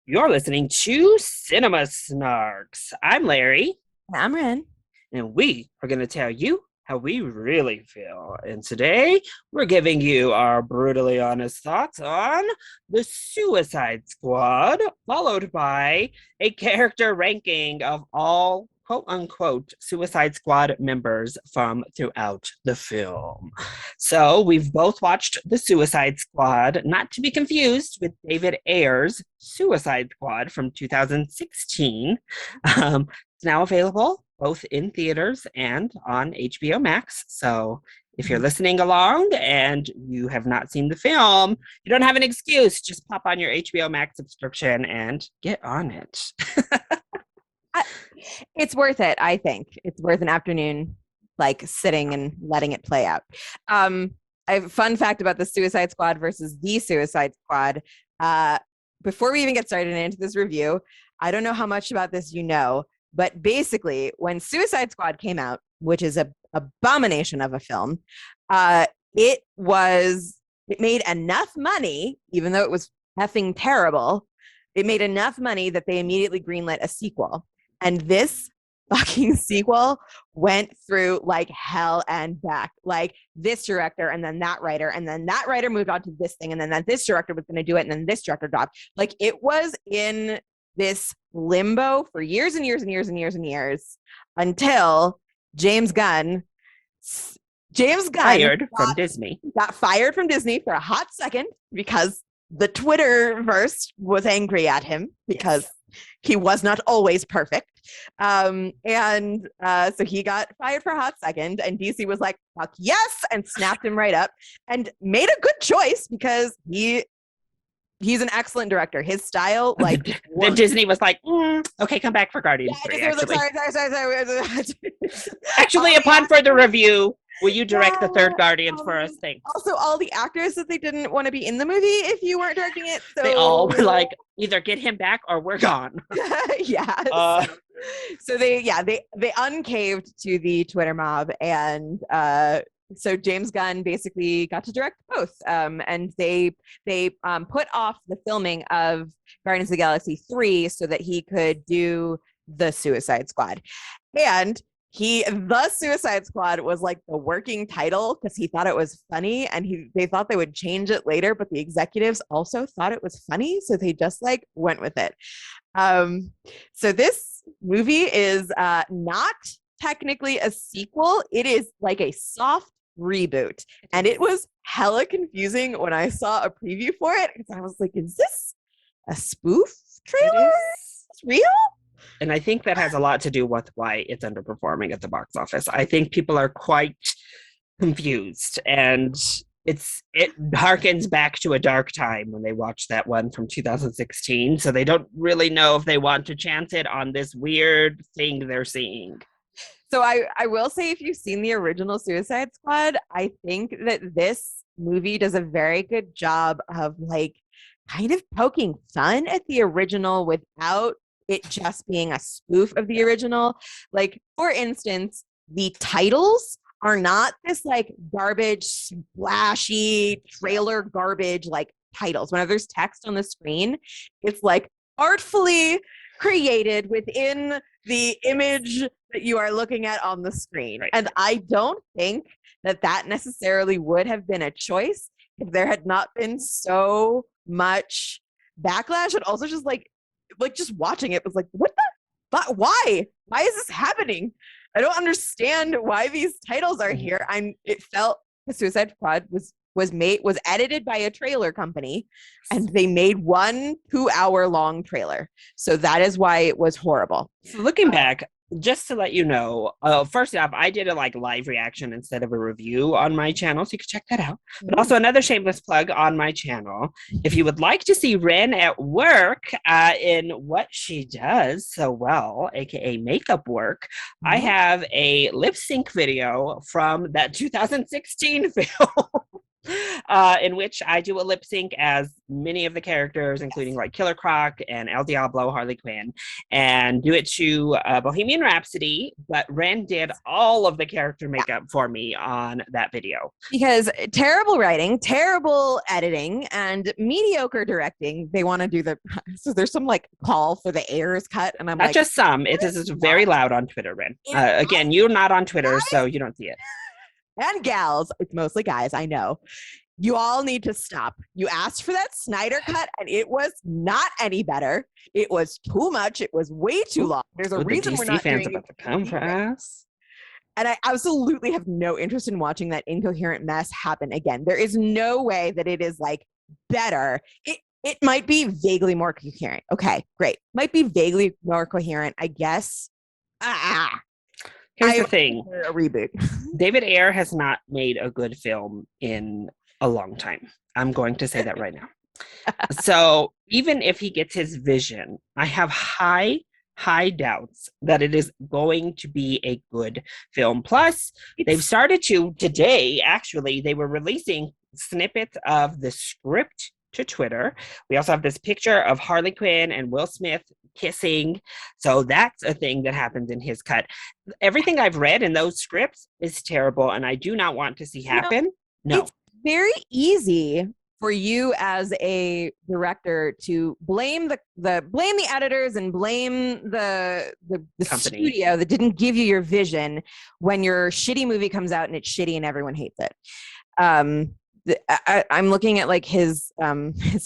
You're listening to Cinema Snarks. I'm Larry, I'm Ren. and we are going to tell you how we really feel. And today, we're giving you our brutally honest thoughts on the Suicide Squad, followed by a character ranking of all quote unquote Suicide Squad members from throughout the film. So we've both watched The Suicide Squad, not to be confused with David Ayer's Suicide Squad from 2016. It's now available both in theaters and on HBO Max. So if you're listening along and you have not seen the film, you don't have an excuse. Just pop on your HBO Max subscription and get on it. It's worth it, I think. It's worth an afternoon, like sitting and letting it play out. I have a fun fact about the Suicide Squad versus the Suicide Squad. Before we even get started into this review, I don't know how much about this you know, but basically, when Suicide Squad came out, which is a abomination of a film, it made enough money, even though it was effing terrible. It made enough money that they immediately greenlit a sequel. And this fucking sequel went through like hell and back. Like this director and then that writer, and then that writer moved on to this thing, and then this director was going to do it, and then this director dropped. Like it was in this limbo for years and years and years and years and years until James Gunn got fired from Disney for a hot second because the Twitterverse was angry at him because he was not always perfect. So he got fired for a hot second, and DC was like, fuck yes, and snapped him right up and made a good choice because he's an excellent director. His style, like then Disney was like, okay, come back for Guardians 3. Sorry. Actually, upon further review, will you direct the third Guardians for us? Thanks. Also, all the actors that they didn't want to be in the movie if you weren't directing it. So they all were like, either get him back or we're gone. Yeah. So they uncaved to the Twitter mob, and so James Gunn basically got to direct both, and they put off the filming of Guardians of the Galaxy 3 so that he could do the Suicide Squad. And the Suicide Squad was like the working title because he thought it was funny, and they thought they would change it later, but the executives also thought it was funny, so they just like went with it. So this movie is not technically a sequel. It is like a soft reboot, and it was hella confusing when I saw a preview for it because I was like, is this a spoof trailer? It's real? And I think that has a lot to do with why it's underperforming at the box office. I think people are quite confused, and it harkens back to a dark time when they watched that one from 2016, so they don't really know if they want to chance it on this weird thing they're seeing. So I will say, if you've seen the original Suicide Squad, I think that this movie does a very good job of like kind of poking fun at the original without it just being a spoof of the original. Like, for instance, the titles are not this like garbage, splashy trailer garbage like titles. Whenever there's text on the screen, it's like artfully created within the image that you are looking at on the screen. Right. And I don't think that necessarily would have been a choice if there had not been so much backlash. And also just like just watching it was like, what the fuck? Why is this happening? I don't understand why these titles are here. It felt the Suicide Squad was edited by a trailer company, and they made 1 2-hour long trailer. So that is why it was horrible. So looking back, just to let you know, first off, I did a live reaction instead of a review on my channel, so you can check that out. But also another shameless plug on my channel. If you would like to see Ren at work in what she does so well, aka makeup work, I have a lip sync video from that 2016 film. in which I do a lip sync as many of the characters, including like Killer Croc and El Diablo, Harley Quinn, and do it to Bohemian Rhapsody. But Ren did all of the character makeup for me on that video. Because terrible writing, terrible editing, and mediocre directing. They want to do so there's some like call for the Ayers cut, and I'm Not like, just some. It is very loud on Twitter, Ren. Again, you're not on Twitter, so you don't see it. And gals, it's mostly guys, I know. You all need to stop. You asked for that Snyder cut, and it was not any better. It was too much. It was way too long. There's a reason the DC we're not fans doing about to come for us. And I absolutely have no interest in watching that incoherent mess happen again. There is no way that it is like better. It might be vaguely more coherent. Okay, great. Might be vaguely more coherent, I guess. Here's the thing. A reboot. David Ayer has not made a good film in a long time. I'm going to say that right now. So even if he gets his vision, I have high doubts that it is going to be a good film. Plus, they've started today, actually, they were releasing snippets of the script to Twitter. We also have this picture of Harley Quinn and Will Smith kissing. So that's a thing that happens in his cut. Everything I've read in those scripts is terrible, and I do not want to see happen. No. It's very easy for you as a director to blame the editors and blame the studio that didn't give you your vision when your shitty movie comes out and it's shitty and everyone hates it. I'm looking at like his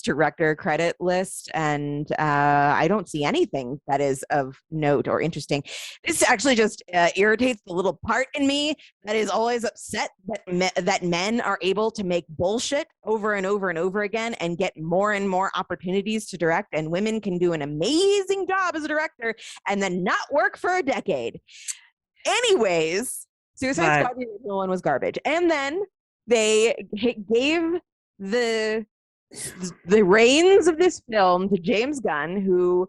director credit list, and I don't see anything that is of note or interesting. This actually just irritates the little part in me that is always upset that men are able to make bullshit over and over and over again and get more and more opportunities to direct, and women can do an amazing job as a director and then not work for a decade. Anyways, Suicide Squad, the original one, was garbage, and then they gave the reins of this film to James Gunn, who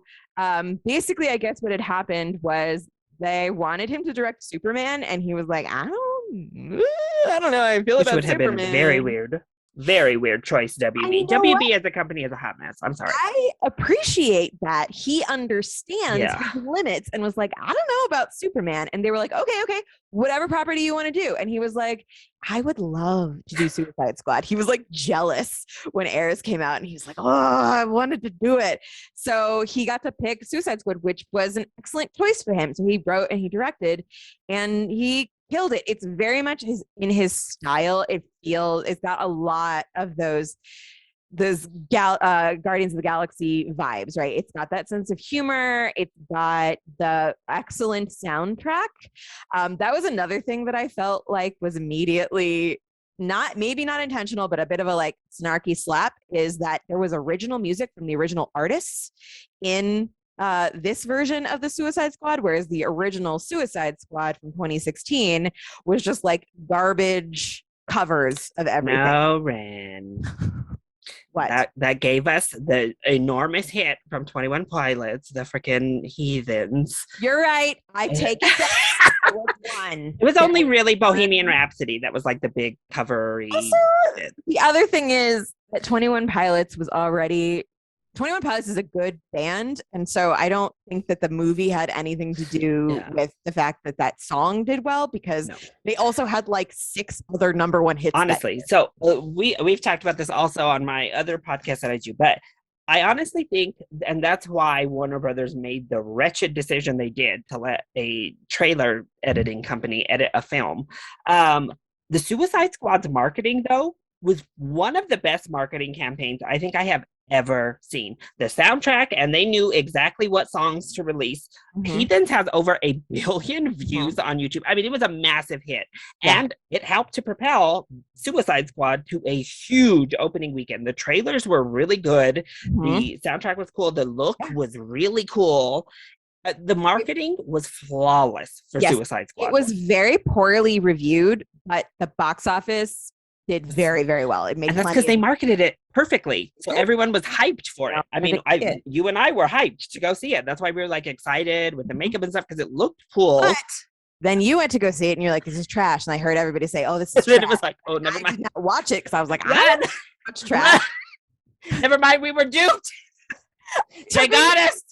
basically, I guess what had happened was they wanted him to direct Superman, and he was like, I don't know how I feel about Superman. Which would have been very weird choice, WB. WB as a company is a hot mess. I'm sorry. I appreciate that he understands his limits and was like, I don't know about Superman. And they were like, okay, whatever property you want to do. And he was like, I would love to do Suicide Squad. He was like jealous when Ayers came out, and he was like, oh, I wanted to do it. So he got to pick Suicide Squad, which was an excellent choice for him. So he wrote and he directed, and he killed it. It's very much in his style. It's got a lot of those Guardians of the Galaxy vibes, right? It's got that sense of humor. It's got the excellent soundtrack. That was another thing that I felt like was immediately maybe not intentional, but a bit of a like snarky slap, is that there was original music from the original artists in this version of the Suicide Squad, whereas the original Suicide Squad from 2016 was just like garbage covers of everything. No, Ren. What? That gave us the enormous hit from 21 Pilots, the freaking heathens. You're right. I take it back. It was one. It was only really Bohemian Rhapsody that was like the big covery. Also, the other thing is that 21 Pilots is a good band, and so I don't think that the movie had anything to do with the fact that song did well, because they also had like 6 other number one hits. Honestly, so we've talked about this also on my other podcast that I do, but I honestly think, and that's why Warner Brothers made the wretched decision they did to let a trailer editing company edit a film. The Suicide Squad's marketing, though, was one of the best marketing campaigns I think I have ever seen. The soundtrack, and they knew exactly what songs to release. Heathens has over 1 billion views on YouTube. I mean, it was a massive hit, and it helped to propel Suicide Squad to a huge opening weekend. The trailers were really good. The soundtrack was cool. The look was really cool. The marketing was flawless for Suicide Squad. It was very poorly reviewed, but the box office did very, very well. It made, and that's because they marketed it perfectly, so everyone was hyped for it. I mean, you and I were hyped to go see it. That's why we were like excited with the makeup and stuff, because it looked cool. Then you went to go see it and you're like, this is trash. And I heard everybody say, oh, this is And then trash. it was like, oh, never I mind. did not watch it because I was like, I Run! don't watch trash. Never mind, we were duped. They got us.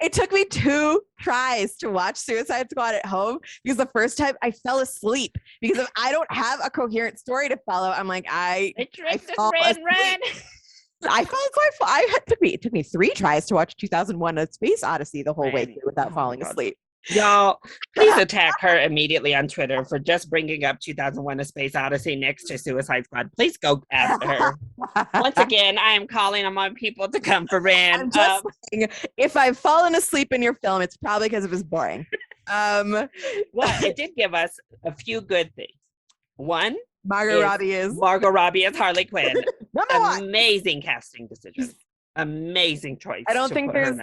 It took me 2 tries to watch Suicide Squad at home because the first time I fell asleep because if I don't have a coherent story to follow, I'm like, They tricked us, ran. It took me 3 tries to watch 2001: A Space Odyssey the whole way through without falling asleep. Y'all, please attack her immediately on Twitter for just bringing up 2001: A Space Odyssey next to Suicide Squad. Please go after her. Once again, I am calling on my people to come for Ran. I'm just saying, if I've fallen asleep in your film, it's probably because it was boring. Well, it did give us a few good things. One, Margot Robbie is Harley Quinn. number 1. Amazing casting decision. Amazing choice. I don't think there's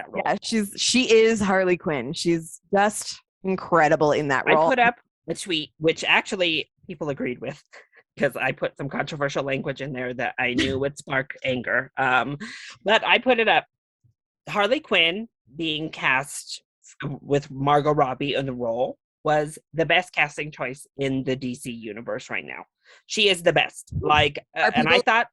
she is Harley Quinn. She's just incredible in that role. I put up a tweet which actually people agreed with because I put some controversial language in there that I knew would spark anger. But I put it up. Harley Quinn being cast with Margot Robbie in the role was the best casting choice in the DC universe right now. She is the best. And I thought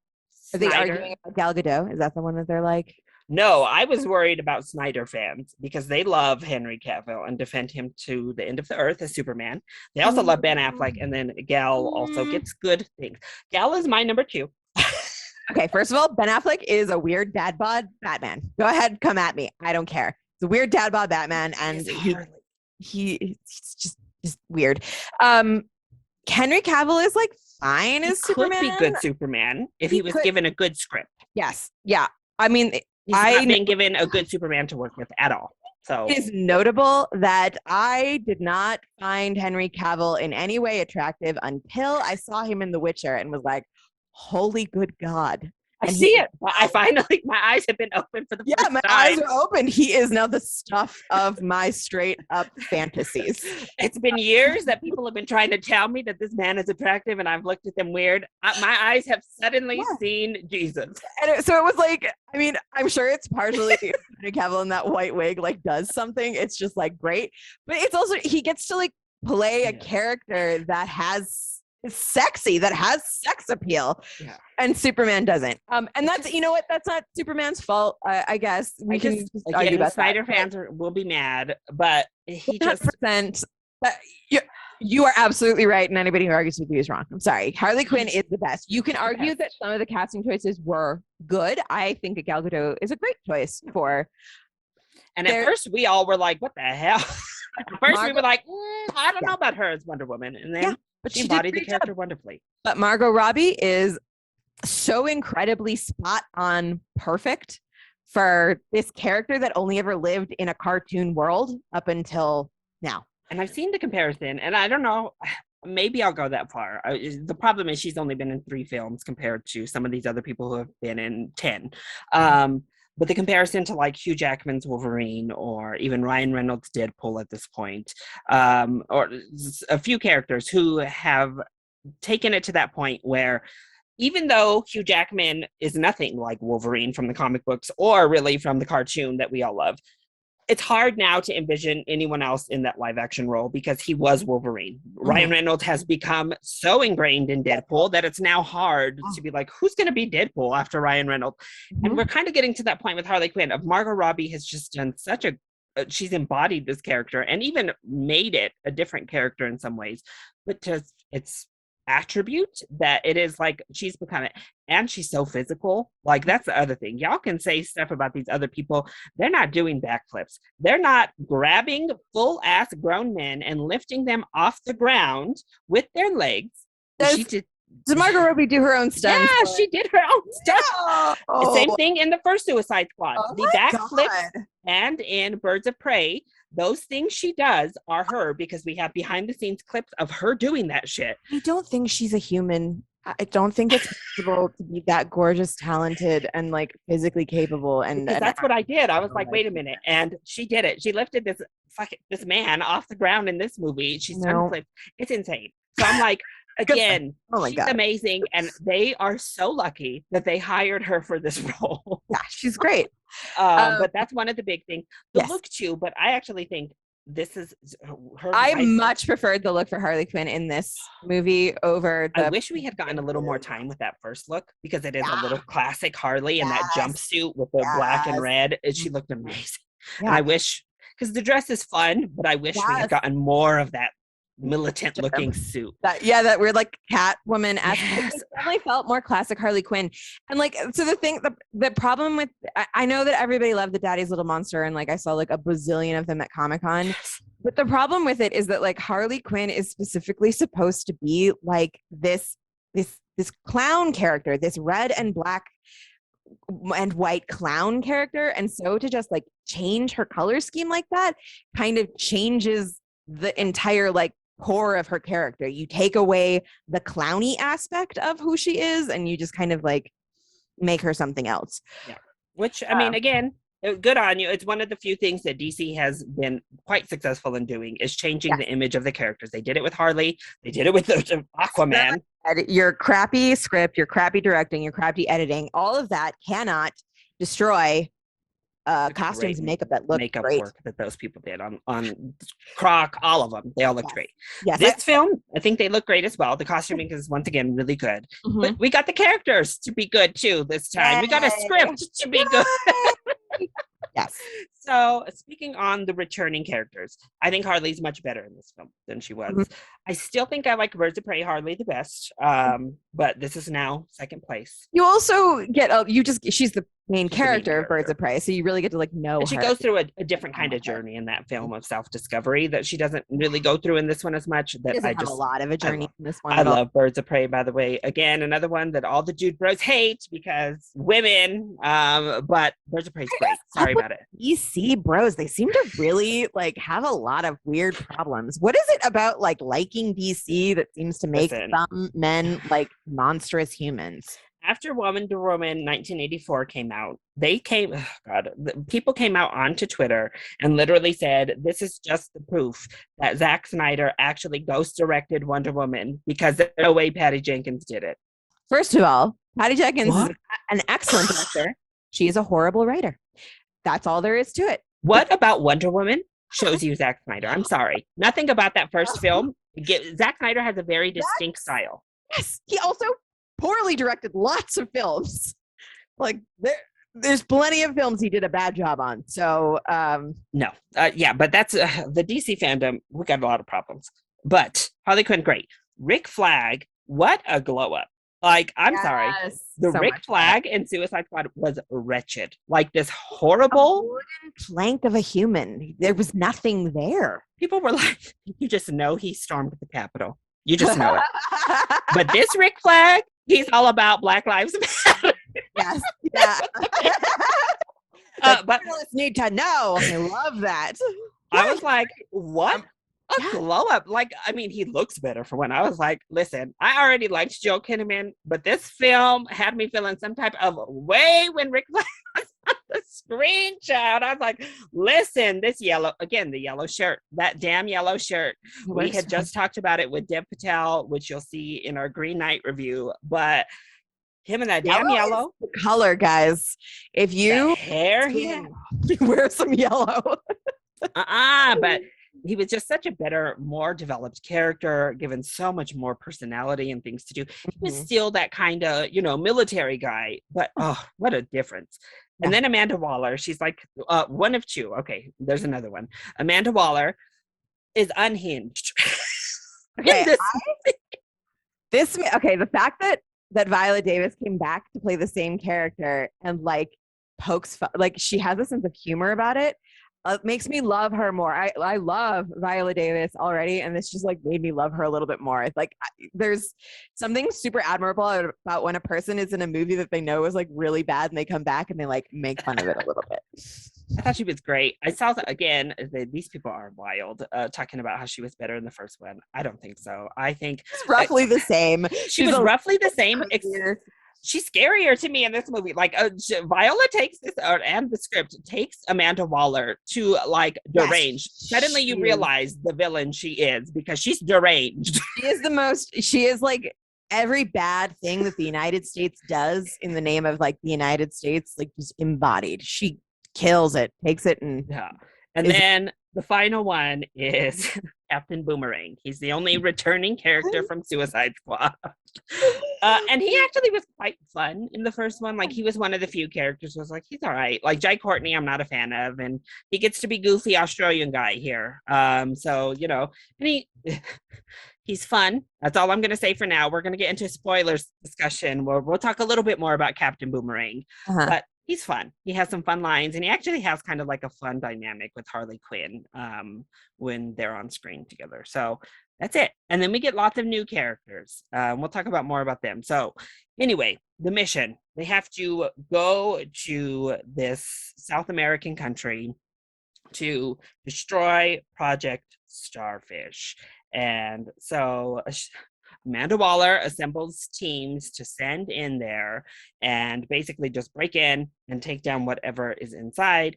are they arguing about Gal Gadot? Is that the one that they're like? No, I was worried about Snyder fans because they love Henry Cavill and defend him to the end of the earth as Superman. They also love Ben Affleck, and then Gal also gets good things. Gal is my number 2. Okay, first of all, Ben Affleck is a weird dad bod Batman. Go ahead, come at me. I don't care. It's a weird dad bod Batman, and he's just weird. Henry Cavill is like fine as Superman. Could be good Superman if he was given a good script. Yes. Yeah. I mean, he's not being given a good Superman to work with at all. So it is notable that I did not find Henry Cavill in any way attractive until I saw him in The Witcher and was like, holy good God. I see it. I finally, my eyes have been open for the first time. Yeah, my eyes are open. He is now the stuff of my straight up fantasies. It's been years that people have been trying to tell me that this man is attractive, and I've looked at them weird. My eyes have suddenly seen Jesus. And so it was like, I mean, I'm sure it's partially Henry Cavill in that white wig like does something. It's just like great, but it's also he gets to like play a character that is sexy, that has sex appeal, and Superman doesn't. And that's, you know what, that's not Superman's fault. I guess we can just argue about Snyder fans will be mad, but he 100%. You are absolutely right, and anybody who argues with you is wrong. I'm sorry. Harley Quinn is the best. You can argue that some of the casting choices were good. I think that Gal Gadot is a great choice for. And at first, we all were like, "What the hell?" At first, we were like, "I don't know about her as Wonder Woman," and then. But she embodied the character wonderfully. But Margot Robbie is so incredibly spot on perfect for this character that only ever lived in a cartoon world up until now. And I've seen the comparison, and I don't know, maybe I'll go that far. The problem is she's only been in 3 films compared to some of these other people who have been in 10. But the comparison to like Hugh Jackman's Wolverine or even Ryan Reynolds' Deadpool at this point, or a few characters who have taken it to that point where even though Hugh Jackman is nothing like Wolverine from the comic books or really from the cartoon that we all love, it's hard now to envision anyone else in that live action role because he was Wolverine. Ryan Reynolds has become so ingrained in Deadpool that it's now hard to be like, who's going to be Deadpool after Ryan Reynolds? And we're kind of getting to that point with Harley Quinn of Margot Robbie has just done such she's embodied this character and even made it a different character in some ways, but just it's attribute that it is like she's become it, and she's so physical. Like that's the other thing. Y'all can say stuff about these other people, they're not doing backflips, they're not grabbing full ass grown men and lifting them off the ground with their legs. Did Margot Robbie do her own stunts? Yeah, she did her own stuff. The same thing in the first Suicide Squad. The backflips and in Birds of Prey, those things she does are her because we have behind the scenes clips of her doing that shit. I don't think she's a human. I don't think it's possible to be that gorgeous, talented, and like physically capable. And that's what I did. I was like, wait a minute. And she did it. She lifted this man off the ground in this movie. She's done flips. It's insane. So I'm like, again, she's amazing, and they are so lucky that they hired her for this role. Yeah, she's great. But that's one of the big things. The look too, but I actually think this is her. I much preferred the look for Harley Quinn in this movie over the. I wish we had gotten a little more time with that first look because it is a little classic Harley in that jumpsuit with the black and red. And she looked amazing. Yeah. And I wish, because the dress is fun, but I wish we had gotten more of that militant looking suit. That weird like Catwoman aspect. It definitely felt more classic Harley Quinn. And like, so the problem with, I know that everybody loved the Daddy's Little Monster, and like I saw like a bazillion of them at Comic-Con. But the problem with it is that like Harley Quinn is specifically supposed to be like this clown character, this red and black and white clown character. And so to just like change her color scheme like that kind of changes the entire like core of her character. You take away the clowny aspect of who she is and you just kind of like make her something else. Yeah. Which, I mean, again, good on you. It's one of the few things that DC has been quite successful in doing is changing the image of the characters. They did it with Harley. They did it with Aquaman. Your crappy script, your crappy directing, your crappy editing, all of that cannot destroy costumes and makeup that look great. Work that those people did on Croc, all of them. They all looked great. Yes. This film, I think they look great as well. The costuming is once again really good. But we got the characters to be good too this time. We got a script to be good. Yes. So speaking on the returning characters, I think Harley's much better in this film than she was. I still think I like Birds of Prey Harley the best, but this is now second place. You also get she's the main character of Birds of Prey, so you really get to like know and she goes through a different kind of journey in that film of self-discovery that she doesn't really go through in this one as much. That I just have a lot of a journey in this one. I love Birds of Prey, by the way. Again, another one that all the dude bros hate because women, but Birds of Prey is great. Sorry about it. DC bros, they seem to really like have a lot of weird problems. What is it about like liking DC that seems to make some men like monstrous humans? After Wonder Woman 1984 came out, people came out onto Twitter and literally said, this is just the proof that Zack Snyder actually ghost directed Wonder Woman because there's no way Patty Jenkins did it. First of all, Patty Jenkins is an excellent director. She's a horrible writer. That's all there is to it. What about Wonder Woman shows you Zack Snyder? I'm sorry. Nothing about that first film. Zack Snyder has a very distinct style. Yes. He also poorly directed lots of films. Like there's plenty of films he did a bad job on. So no. But that's the DC fandom. We got a lot of problems. But Harley Quinn, great. Rick Flagg, what a glow up. Like, I'm sorry. The Rick Flagg in Suicide Squad was wretched. Like this horrible wooden plank of a human. There was nothing there. People were like, you just know he stormed the Capitol. You just know it. But this Rick Flagg, he's all about Black Lives Matter. Yes. Yeah. But journalists need to know. I love that. I was like, what? A glow up. Like, I mean, he looks better for when I was like, listen, I already liked Joe Kinnaman, but this film had me feeling some type of way when Rick was on the screenshot. I was like, listen, the yellow shirt, that damn yellow shirt. We had just talked about it with Dev Patel, which you'll see in our Green Knight review, but him and that damn yellow color, guys. If you hair, wear some yellow. But he was just such a better, more developed character, given so much more personality and things to do. He was still that kind of, military guy, but what a difference. And then Amanda Waller, she's like one of two. Okay, there's another one. Amanda Waller is unhinged. Okay, the fact that Viola Davis came back to play the same character and like pokes, like she has a sense of humor about it. Makes me love her more. I love Viola Davis already, and this just like made me love her a little bit more. It's like there's something super admirable about when a person is in a movie that they know is like really bad and they come back and they like make fun of it a little bit. I thought she was great. I saw that again. These people are wild, talking about how she was better in the first one. I don't think so. I think it's roughly the same. She was roughly the same. She's scarier to me in this movie. Like Viola takes this, and the script takes Amanda Waller to like deranged. Suddenly you realize the villain she is because she's deranged. She is like every bad thing that the United States does in the name of like the United States, like just embodied. She kills it, takes it, and And then the final one is Captain Boomerang. He's the only returning character from Suicide Squad. And he actually was quite fun in the first one. Like, he was one of the few characters who was like, he's all right. Like, Jai Courtney, I'm not a fan of. And he gets to be goofy Australian guy here. So, you know, and he's fun. That's all I'm going to say for now. We're going to get into spoilers discussion where we'll talk a little bit more about Captain Boomerang. But he's fun. He has some fun lines, and he actually has kind of like a fun dynamic with Harley Quinn when they're on screen together. So that's it. And then we get lots of new characters. We'll talk about more about them. So anyway, the mission, they have to go to this South American country to destroy Project Starfish. And so Amanda Waller assembles teams to send in there and basically just break in and take down whatever is inside.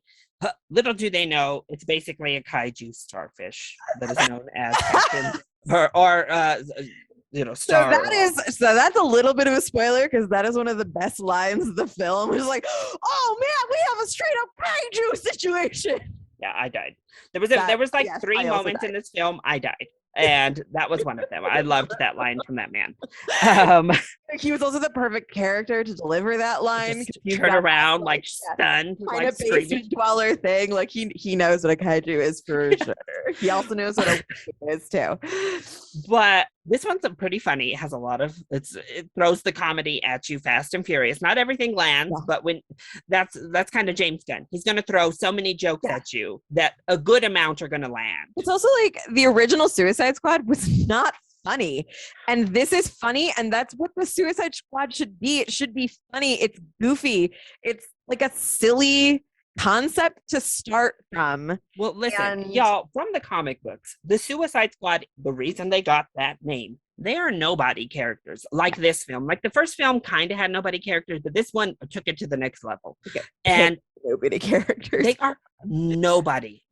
Little do they know, it's basically a kaiju starfish that is known as Captain Star. So that's a little bit of a spoiler because that is one of the best lines of the film. It's like, oh man, we have a straight up kaiju situation. Yeah, I died. There was like three moments in this film I died. And that was one of them. I loved that line from that man. He was also the perfect character to deliver that line. Turn around, like stunned, kind of basement dweller thing. Like he knows what a kaiju is for sure. He also knows what a is too. But this one's pretty funny. It has a lot of it throws the comedy at you fast and furious. Not everything lands, but when that's kind of James Gunn. He's going to throw so many jokes at you that a good amount are going to land. It's also like the original Suicide Squad was not funny, and this is funny, and that's what the Suicide Squad should be. It should be funny. It's goofy. It's like a silly concept to start from. Well, listen, y'all, from the comic books, the Suicide Squad, the reason they got that name, they are nobody characters like this film. Like the first film kind of had nobody characters, but this one took it to, the next level. And nobody characters. They are nobody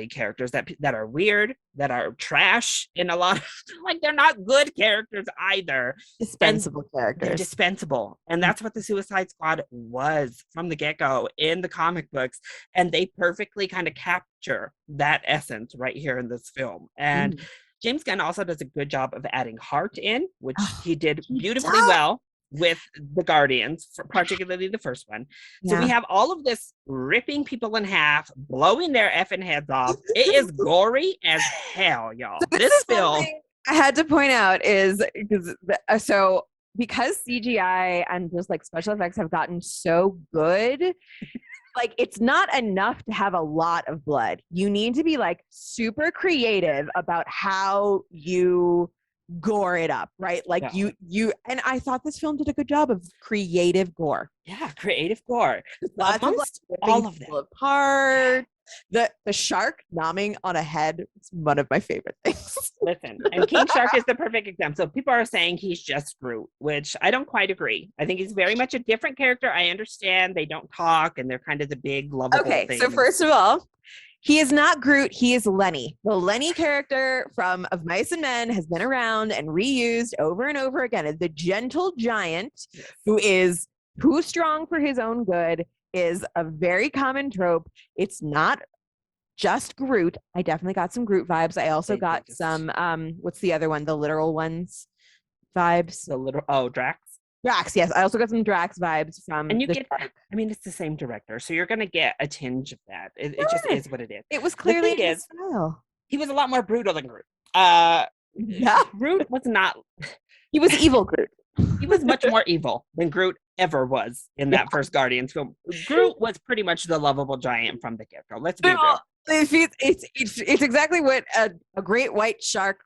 characters that are weird, that are trash in a lot of, like, they're not good characters either. Dispensable characters. They're dispensable. And that's what the Suicide Squad was from the get-go in the comic books. And they perfectly kind of capture that essence right here in this film. And James Gunn also does a good job of adding heart in, which he did beautifully well with the Guardians, particularly the first one. So we have all of this ripping people in half, blowing their effing heads off. It is gory as hell, y'all. So this film, I had to point out is because CGI and just like special effects have gotten so good. Like, it's not enough to have a lot of blood. You need to be like super creative about how you gore it up, right? Like you and I thought this film did a good job of creative gore. Yeah, creative gore. Amongst all of them apart. The shark nomming on a head is one of my favorite things. Listen, and King Shark is the perfect example. So people are saying he's just Groot, which I don't quite agree. I think he's very much a different character. I understand they don't talk and they're kind of the big lovable thing. Okay, so first of all, he is not Groot. He is Lenny. The Lenny character from Of Mice and Men has been around and reused over and over again. The gentle giant who is too strong for his own good is a very common trope. It's not just Groot. I definitely got some Groot vibes. I also got some, what's the other one? The literal ones vibes. Drax. Drax, yes. I also got some Drax vibes from. And you get, I mean, it's the same director, so you're going to get a tinge of that. It just is what it is. It was clearly his style. He was a lot more brutal than Groot. Groot was not. He was evil Groot. He was much more evil than Groot ever was in that first Guardians film. Groot was pretty much the lovable giant from the get-go. Let's be real. It's exactly what a great white shark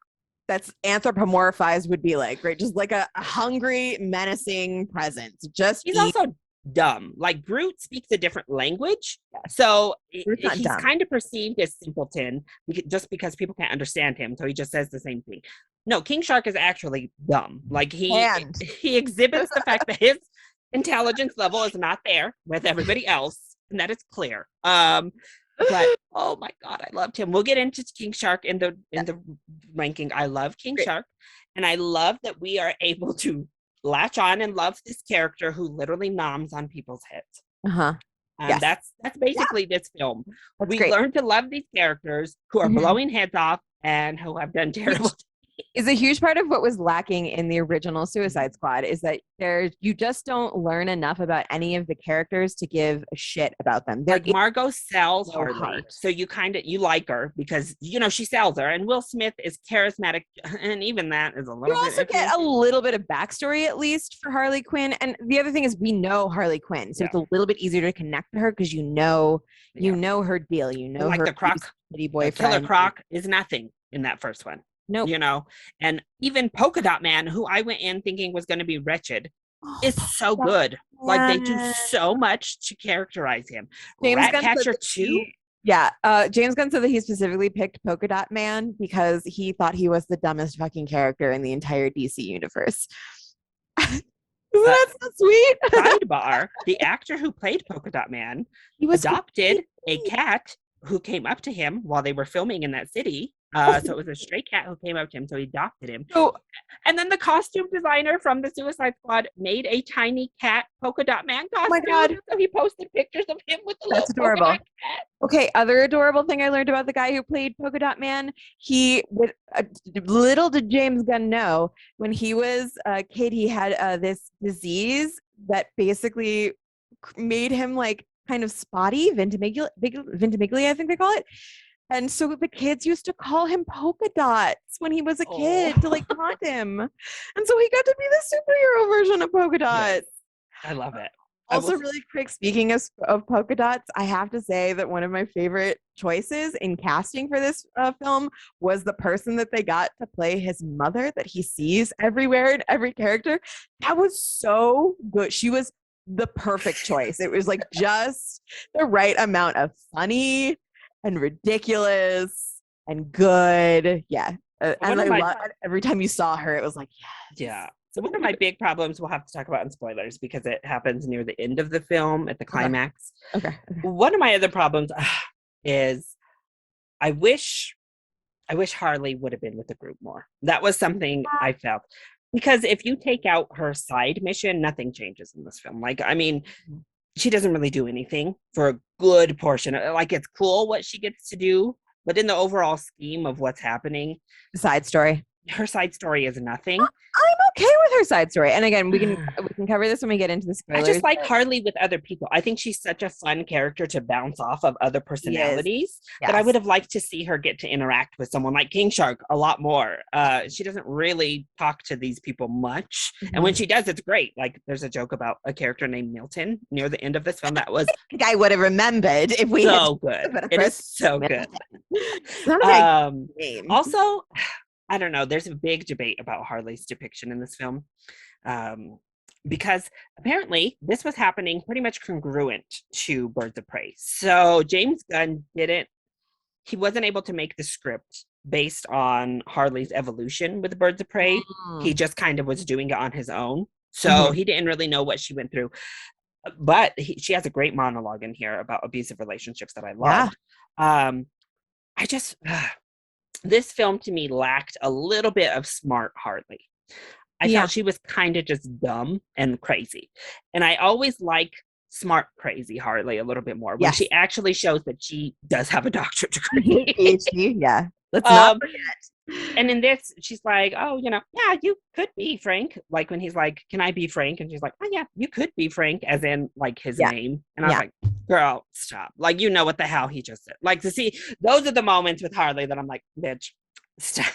that's anthropomorphized would be like, right? Just like a hungry, menacing presence. He's also dumb. Like, Groot speaks a different language, so he's kind of perceived as simpleton just because people can't understand him. So he just says the same thing. No, King Shark is actually dumb. Like, he exhibits the fact that his intelligence level is not there with everybody else, and that is clear. But oh my god, I loved him. We'll get into King Shark in the ranking. I love King Shark, and I love that we are able to latch on and love this character who literally noms on people's heads. And Yes. that's basically this film. That's We great. learn to love these characters who are Mhm. blowing heads off and who have done terrible. Is a huge part of what was lacking in the original Suicide Squad is that you just don't learn enough about any of the characters to give a shit about them. Like Margot sells no Harley, heart. so you like her because she sells her, and Will Smith is charismatic, and even that is a You little bit also get a little bit of backstory, at least, for Harley Quinn. And the other thing is we know Harley Quinn, so it's a little bit easier to connect to her because you know her deal. You know, like her the Croc, boyfriend. Killer Croc is nothing in that first one. Nope. And even Polka Dot Man, who I went in thinking was going to be wretched, is so good. Like they do so much to characterize him. Ratcatcher too. Yeah, James Gunn said that he specifically picked Polka Dot Man because he thought he was the dumbest fucking character in the entire DC universe. Isn't that so sweet? Sidebar: the actor who played Polka Dot Man adopted a cat who came up to him while they were filming in that city. So it was a stray cat who came up to him, so he adopted him. And then the costume designer from the Suicide Squad made a tiny cat Polka Dot Man costume. Oh my God. So he posted pictures of him with the That's adorable. Polka Dot cat. Okay, other adorable thing I learned about the guy who played Polka Dot Man, little did James Gunn know, when he was a kid, he had this disease that basically made him like kind of spotty, ventimiglia, I think they call it. And so the kids used to call him Polka Dots when he was a kid to like taunt him. And so he got to be the superhero version of Polka Dots. Yes. I love it. Also, really quick, speaking of polka dots, I have to say that one of my favorite choices in casting for this film was the person that they got to play his mother that he sees everywhere in every character. That was so good. She was the perfect choice. It was like just the right amount of funny and ridiculous and good. Yeah. And I loved every time you saw her, it was like, yes. Yeah. So one of my big problems we'll have to talk about in spoilers because it happens near the end of the film at the climax. Okay. One of my other problems is I wish Harley would have been with the group more. That was something I felt. Because if you take out her side mission, nothing changes in this film. Like, I mean, she doesn't really do anything for a good portion. Like, it's cool what she gets to do, but in the overall scheme of what's happening, side story. Her side story is nothing. I'm okay with her side story. And again, we can cover this when we get into the spoilers. I just like Harley with other people. I think she's such a fun character to bounce off of other personalities that I would have liked to see her get to interact with someone like King Shark a lot more. She doesn't really talk to these people much. Mm-hmm. And when she does, it's great. Like there's a joke about a character named Milton near the end of this film that was I think I would have remembered if we so good. It is so good. Also, I don't know. There's a big debate about Harley's depiction in this film because apparently this was happening pretty much congruent to Birds of Prey. So James Gunn he wasn't able to make the script based on Harley's evolution with Birds of Prey. Mm-hmm. He just kind of was doing it on his own. So he didn't really know what she went through. But she has a great monologue in here about abusive relationships that I loved. Yeah. This film to me lacked a little bit of smart Harley. I felt she was kind of just dumb and crazy. And I always like smart, crazy Harley a little bit more when she actually shows that she does have a doctorate degree. Yeah. Let's not forget. And in this, she's like, oh, yeah, you could be Frank. Like when he's like, can I be Frank? And she's like, oh, yeah, you could be Frank, as in like his name. And I was like, girl, stop. Like, what the hell he just said. Like to see, those are the moments with Harley that I'm like, bitch, stop.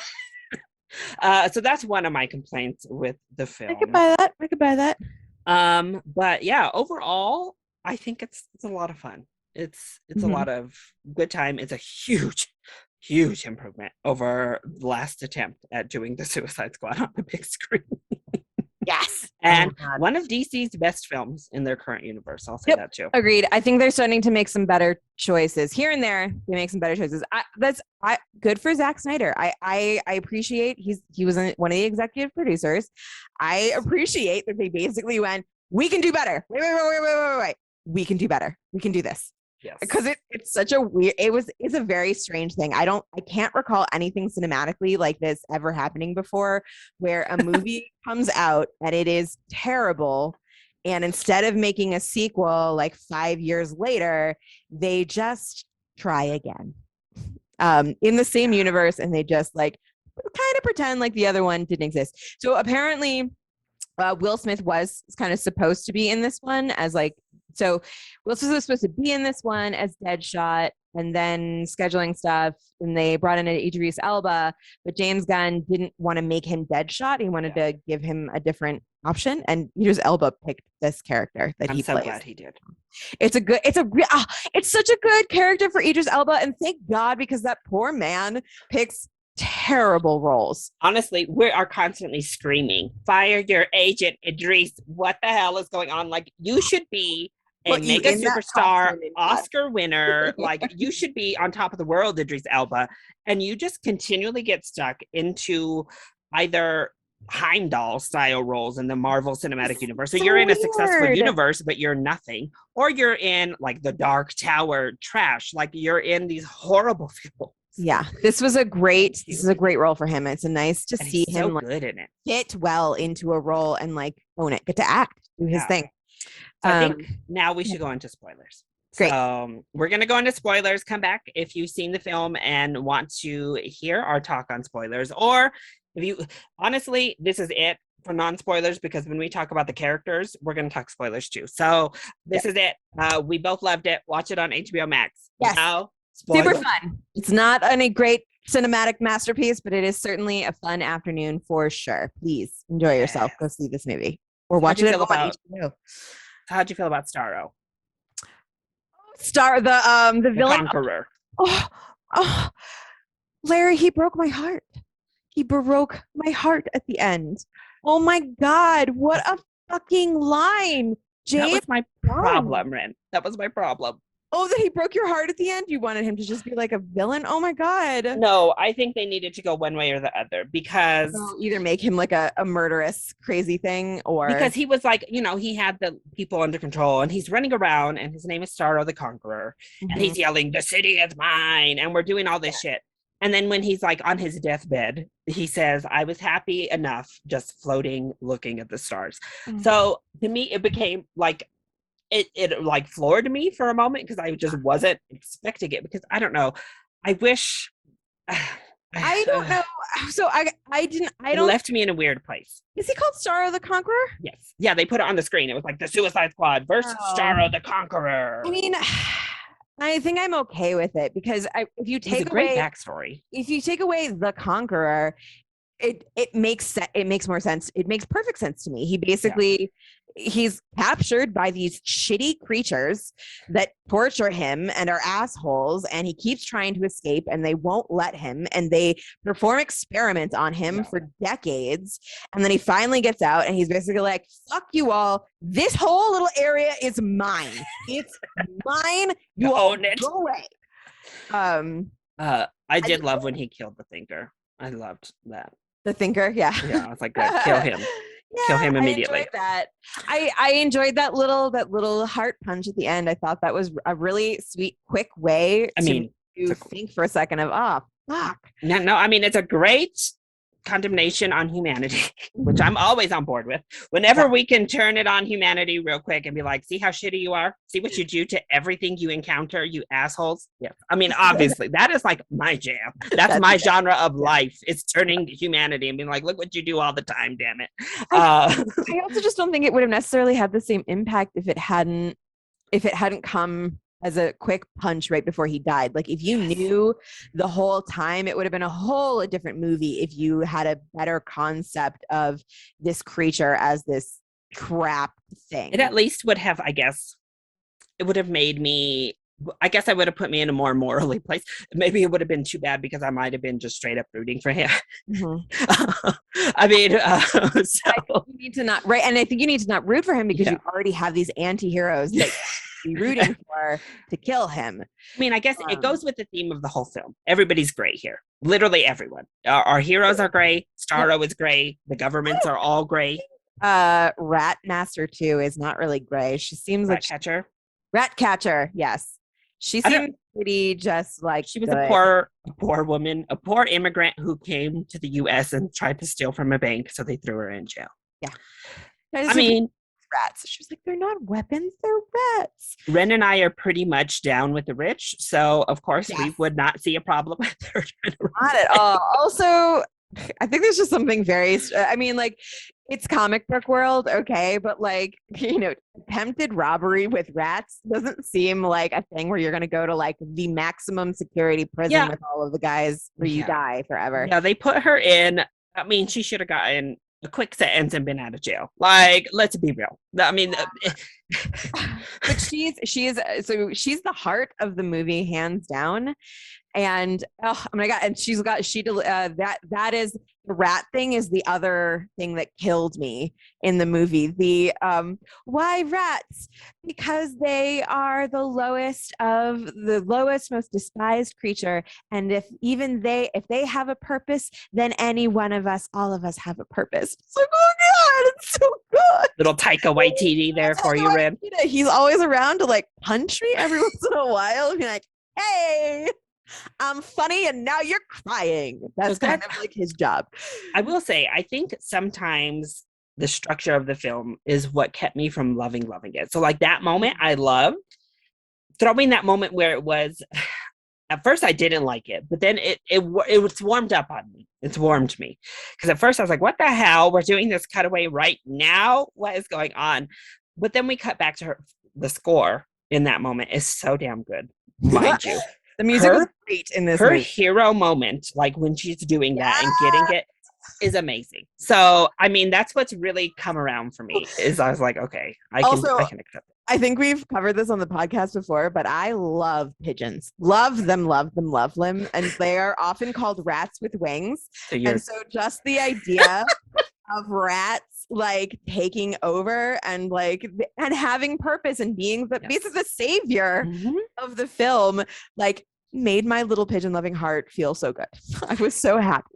So that's one of my complaints with the film. I could buy that. But yeah, overall, I think it's a lot of fun. It's a lot of good time. It's a huge improvement over the last attempt at doing the Suicide Squad on the big screen. Yes. And one of DC's best films in their current universe. I'll say that too. Agreed. I think they're starting to make some better choices here and there. They make some better choices. That's good for Zack Snyder. I appreciate he was one of the executive producers. I appreciate that they basically went, we can do better. Wait. We can do better. We can do this. Yes. Because it's such a weird, it's a very strange thing. I can't recall anything cinematically like this ever happening before where a movie comes out and it is terrible And instead of making a sequel like 5 years later, they just try again in the same universe, and they just like kind of pretend like the other one didn't exist. So apparently, Will Smith was kind of supposed to be in this one as like, so Will Smith was supposed to be in this one as Deadshot, and then scheduling stuff, and they brought in Idris Elba, but James Gunn didn't want to make him Deadshot. He wanted to give him a different option, and Idris Elba picked this character that he plays. I'm so glad he did. It's such a good character for Idris Elba, and thank God, because that poor man picks terrible roles. Honestly, we are constantly screaming, fire your agent, Idris. What the hell is going on? Like, you should be a mega superstar, Oscar winner. Like, you should be on top of the world, Idris Elba. And you just continually get stuck into either Heimdall style roles in the Marvel Cinematic Universe. So you're in a successful universe, but you're nothing. Or you're in like the Dark Tower trash. Like, you're in these horrible films. Yeah, this is a great role for him. It's nice to see him so good in it, fit well into a role and like own it, get to act, do his thing. So I think now we should go into spoilers. Great. So we're going to go into spoilers. Come back if you've seen the film and want to hear our talk on spoilers, or if you honestly, this is it for non-spoilers, because when we talk about the characters, we're going to talk spoilers too. So this is it. We both loved it. Watch it on HBO Max. Yes. Now, super fun. It's not any great cinematic masterpiece, but it is certainly a fun afternoon for sure. Please enjoy yourself. Go see this movie or watch it on HBO. How'd you feel about Starro? The villain, Conqueror. Oh, Larry, he broke my heart. He broke my heart at the end. Oh my God, what a fucking line. James, that was my problem, Ren. That was my problem. Oh, that he broke your heart at the end? You wanted him to just be like a villain? Oh my God. No, I think they needed to go one way or the other, because either make him like a murderous, crazy thing, or because he was like, he had the people under control, and he's running around, and his name is Starro the Conqueror, and he's yelling, "The city is mine," and we're doing all this shit. And then when he's like on his deathbed, he says, "I was happy enough just floating, looking at the stars." So to me, it became like, it like floored me for a moment, because I just wasn't expecting it, because I don't know. I wish I don't know. So it left me in a weird place. Is he called Starro the Conqueror? Yes. Yeah, they put it on the screen. It was like the Suicide Squad versus Starro the Conqueror. I mean, I think I'm okay with it, because if you take away great backstory, if you take away the Conqueror, it makes more sense. It makes perfect sense to me. He basically he's captured by these shitty creatures that torture him and are assholes, and he keeps trying to escape, and they won't let him, and they perform experiments on him for decades, and then he finally gets out, and he's basically like, "Fuck you all, this whole little area is mine. It's mine. You own it. Go away." I did love when he killed the Thinker. I loved that. The Thinker, yeah. I was like, good, kill him. Kill him immediately. I enjoyed that. I enjoyed that little heart punch at the end. I thought that was a really sweet, quick way to think for a second of, fuck. No, I mean, it's a great condemnation on humanity, which I'm always on board with. Whenever we can turn it on humanity real quick and be like, see how shitty you are? See what you do to everything you encounter, you assholes? Yeah. I mean, obviously, that is like my jam. That's my genre of life. It's turning humanity and being like, look what you do all the time, damn it. I also just don't think it would have necessarily had the same impact if it hadn't come as a quick punch right before he died. Like, if you knew the whole time, it would have been a whole different movie if you had a better concept of this creature as this crap thing. It at least would have, I guess, it would have made me, I guess I would have put me in a more morally place. Maybe it would have been too bad, because I might have been just straight up rooting for him. I mean, so. You need to not, right? And I think you need to not root for him, because you already have these anti-heroes that be rooting for to kill him. I mean, I guess it goes with the theme of the whole film. Everybody's gray here. Literally everyone. Our heroes are gray. Starro is gray. The governments are all gray. Rat Master 2 is not really gray. She seems like Ratcatcher, yes. She seems pretty just like she was a poor woman, a poor immigrant who came to the US and tried to steal from a bank, so they threw her in jail. Yeah. I mean, rats. She was like, they're not weapons, they're rats. Ren and I are pretty much down with the rich, so of course we Yes. would not see a problem with her trying to Not at all. Also, I think there's just something very, I mean, like, it's comic book world, okay, but like, attempted robbery with rats doesn't seem like a thing where you're going to go to like the maximum security prison Yeah. with all of the guys where you Yeah. die forever. Yeah, they put her in. I mean, she should have gotten a quick sentence and been out of jail. Like, let's be real. I mean, But she's the heart of the movie, hands down. And oh my god, and that is the rat thing is the other thing that killed me in the movie. The why rats? Because they are the lowest, most despised creature, and if they have a purpose, then any one of us, all of us, have a purpose. It's like, oh god, it's so good. little Taika Waititi there for you, Ren. He's always around to like punch me every once in a while and be like, hey, I'm funny and now you're crying. That's kind of like his job. I will say, I think sometimes the structure of the film is what kept me from loving it. So like that moment I loved. Throwing that moment where it was, at first I didn't like it, but then it was warmed up on me. It's warmed me. Because at first I was like, what the hell? We're doing this cutaway right now? What is going on? But then we cut back to the score in that moment is so damn good, mind you. The music was great in this movie. Hero moment, like when she's doing that and getting it, is amazing. So, I mean, that's what's really come around for me, is I was like, okay, I can accept it. I think we've covered this on the podcast before, but I love pigeons. Love them. And they are often called rats with wings. And so just the idea of rats like taking over and having purpose and being basically the savior of the film, like made my little pigeon loving heart feel so good. I was so happy.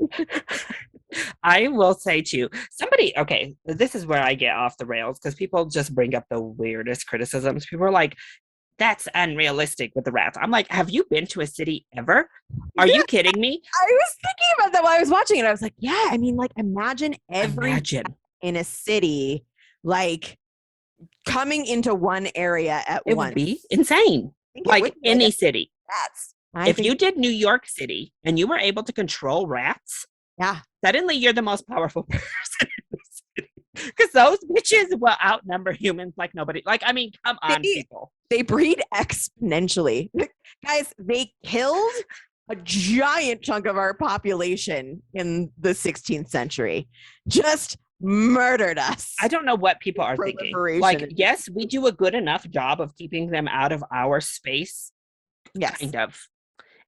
I will say too, okay, this is where I get off the rails because people just bring up the weirdest criticisms. People are like, that's unrealistic with the rats. I'm like, have you been to a city ever? Are you kidding me? I was thinking about that while I was watching it. I was like, yeah, I mean, like imagine in a city, like coming into one area at once. It would be insane. Like any city. If you did New York City and you were able to control rats, yeah, suddenly you're the most powerful person in the city. Because those bitches will outnumber humans like nobody. Like, I mean, come on, people. They breed exponentially. Guys, they killed a giant chunk of our population in the 16th century. Just murdered us. I don't know what people are thinking. Like, yes, we do a good enough job of keeping them out of our space. Yes. Kind of.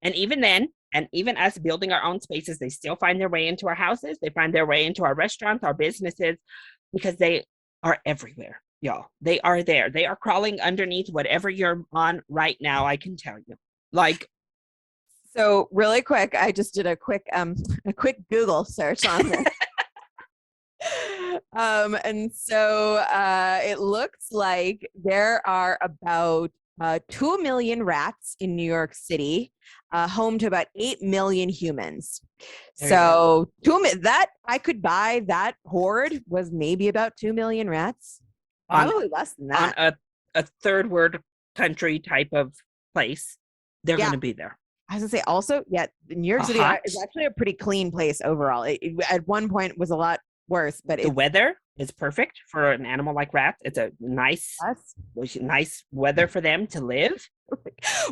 And even then, and even us building our own spaces, they still find their way into our houses. They find their way into our restaurants, our businesses, because they are everywhere, y'all. They are there. They are crawling underneath whatever you're on right now, I can tell you. Like, so really quick, I just did a quick Google search on this. And so it looks like there are about 2 million rats in New York City, home to about 8 million humans. So that I could buy that horde was maybe about 2 million rats. Probably less than that. On a third world country type of place, they're going to be there. I was gonna say also, New York City is actually a pretty clean place overall. It at one point was a lot worse, but the weather is perfect for an animal like rats. It's a nice weather for them to live.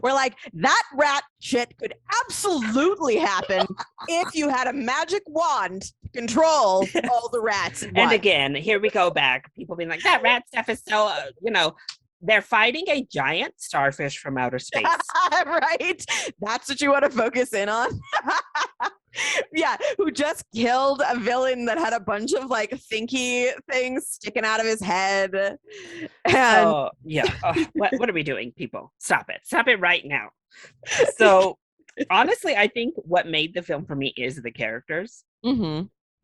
We're like, that rat shit could absolutely happen if you had a magic wand to control all the rats. And again, here we go back. People being like, that rat stuff is so, they're fighting a giant starfish from outer space. Right? That's what you want to focus in on? Yeah, who just killed a villain that had a bunch of like thinky things sticking out of his head. And what are we doing, people? Stop it right now. So honestly, I think what made the film for me is the characters.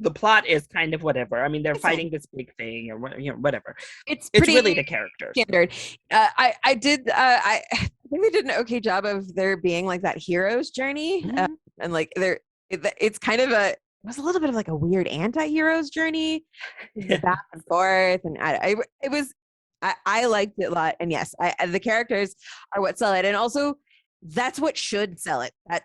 The plot is kind of whatever. I mean, they're fighting this big thing or whatever. It's really the characters. Standard. I think they did an okay job of there being like that hero's journey, and like it's kind of it was a little bit of like a weird anti-hero's journey, back and forth, and it I liked it a lot. And yes, the characters are what sell it. And also that's what should sell it. That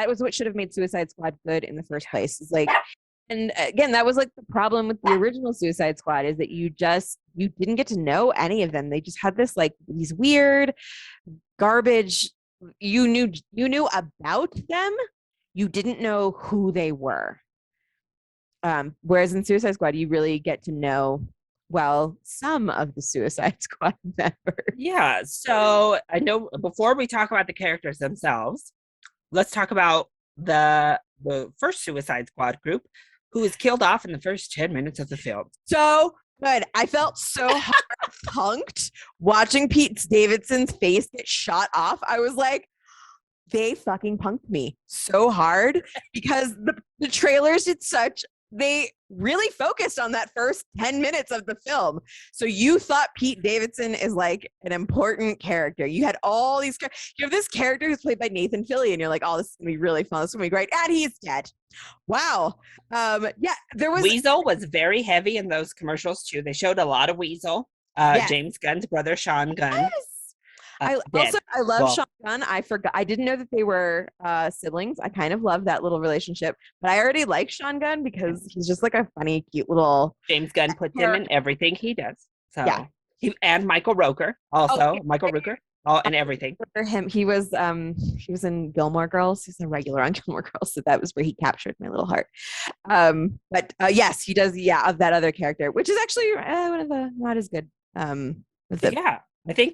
was what should have made Suicide Squad good in the first place. It's like, and again, that was like the problem with the original Suicide Squad, is that you didn't get to know any of them. They just had this like these weird garbage. You knew about them, you didn't know who they were. Whereas in Suicide Squad, you really get to know, well, some of the Suicide Squad members. Yeah. So I know before we talk about the characters themselves, let's talk about the first Suicide Squad group, who was killed off in the first 10 minutes of the film. So good. I felt so punked watching Pete Davidson's face get shot off. I was like, they fucking punked me so hard, because the trailers they really focused on that first 10 minutes of the film. So you thought Pete Davidson is like an important character. You had all these, you have this character who's played by Nathan Fillion, and you're like, oh, this is gonna be really fun. This is gonna be great. And he's dead. Wow. Yeah, there was Weasel was very heavy in those commercials too. They showed a lot of Weasel. James Gunn's brother, Sean Gunn. Yes. I love Sean Gunn. I didn't know that they were siblings. I kind of love that little relationship, but I already like Sean Gunn because he's just like a funny, cute little. James Gunn puts him in everything he does. So yeah, and Michael Rooker also. Michael Rooker, and everything. For him, he was in Gilmore Girls. He's a regular on Gilmore Girls, so that was where he captured my little heart. But yes, he does. Yeah, of that other character, which is actually one of the not as good. I think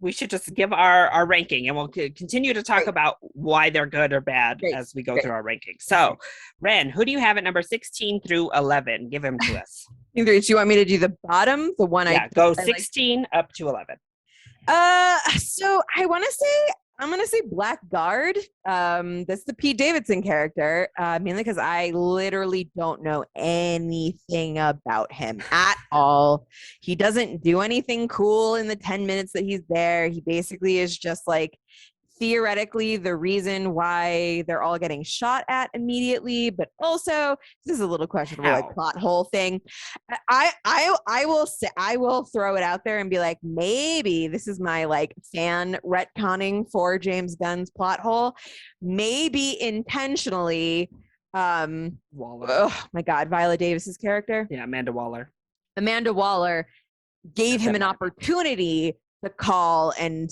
we should just give our ranking, and we'll continue to talk about why they're good or bad as we go through our ranking. So, Ren, who do you have at number 16 through 11? Give them to us. Do you want me to do the bottom, the one? Go 16 up to 11. So I'm gonna say Blackguard. That's the Pete Davidson character, mainly because I literally don't know anything about him at all. He doesn't do anything cool in the 10 minutes that he's there. He basically is just like theoretically the reason why they're all getting shot at immediately, but also this is a little questionable like plot hole thing. I will throw it out there and be like, maybe this is my like fan retconning for James Gunn's plot hole, maybe intentionally. Waller. Oh my God, Viola Davis's character. Yeah, Amanda Waller gave him an opportunity to call and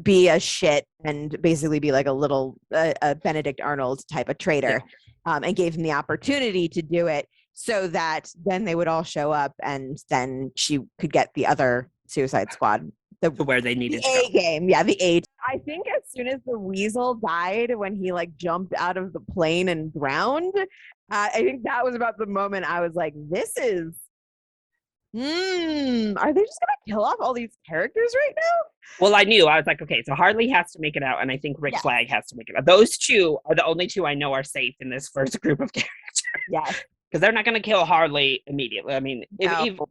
be a shit and basically be like a Benedict Arnold type of traitor, and gave him the opportunity to do it so that then they would all show up and then she could get the other Suicide Squad where they needed the A game. Yeah, the A. I think as soon as the Weasel died when he like jumped out of the plane and drowned, I think that was about the moment I was like, this is are they just gonna kill off all these characters right now? Well, I was like, okay, so Harley has to make it out, and I think Rick Flagg has to make it out. Those two are the only two I know are safe in this first group of characters. Yes. Because they're not going to kill Harley immediately. I mean,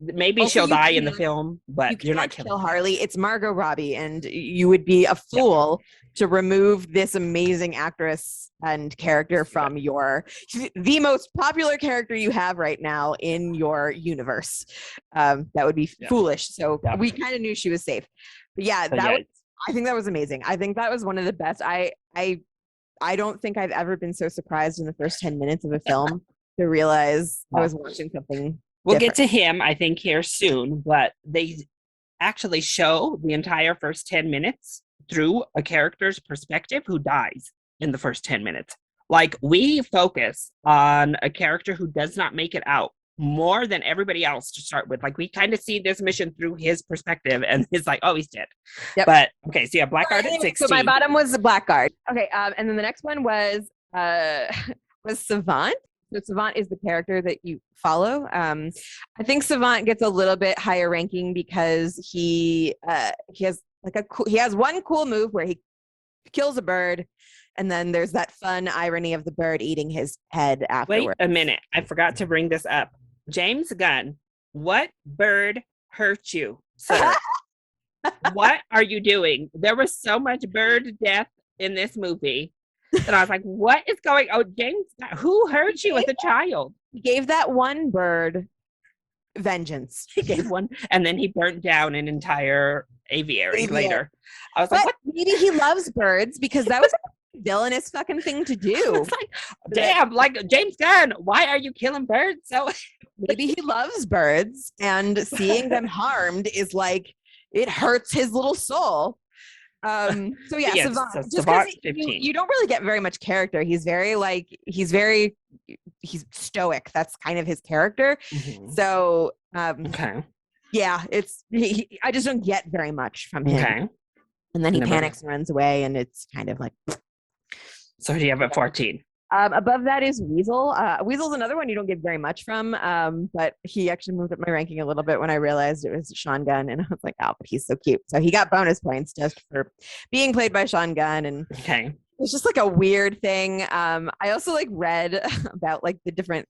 maybe she'll die in the film, but you're not killing Harley. It's Margot Robbie, and you would be a fool to remove this amazing actress and character from the most popular character you have right now in your universe. That would be foolish. So we kind of knew she was safe. But I think that was amazing. I think that was one of the best. I don't think I've ever been so surprised in the first 10 minutes of a film to realize I was watching something. We'll get to him, I think, here soon, but they actually show the entire first 10 minutes through a character's perspective who dies in the first 10 minutes. Like, we focus on a character who does not make it out more than everybody else to start with. Like, we kind of see this mission through his perspective, and it's like, oh, he's dead. Yep. But okay, so Blackguard at 16. So my bottom was the Blackguard. Okay, and then the next one was Savant. So Savant is the character that you follow. I think Savant gets a little bit higher ranking because he has one cool move where he kills a bird, and then there's that fun irony of the bird eating his head afterwards. Wait a minute, I forgot to bring this up. James Gunn, what bird hurt you, sir? What are you doing? There was so much bird death in this movie. And I was like, what is going on? James, who hurt you as a child? He gave that one bird vengeance. He gave one, and then he burnt down an entire aviary later. I was like, But what? maybe he loves birds because that was a villainous fucking thing to do. It's like, damn, like James Gunn, why are you killing birds? So Maybe he loves birds, and seeing them harmed is like it hurts his little soul. So yeah, yes, Savant. so Just Savant because 15. you don't really get very much character. He's stoic. That's kind of his character. Mhm. So Okay. yeah, I just don't get very much from him. Okay. And then he Number- panics and runs away, and it's kind of like. So who do you have at 14? Above that is Weasel. Weasel's another one you don't get very much from, but he actually moved up my ranking a little bit when I realized it was Sean Gunn, and I was like, oh, but he's so cute. So he got bonus points just for being played by Sean Gunn, and Okay. it's just like a weird thing. I also like read about like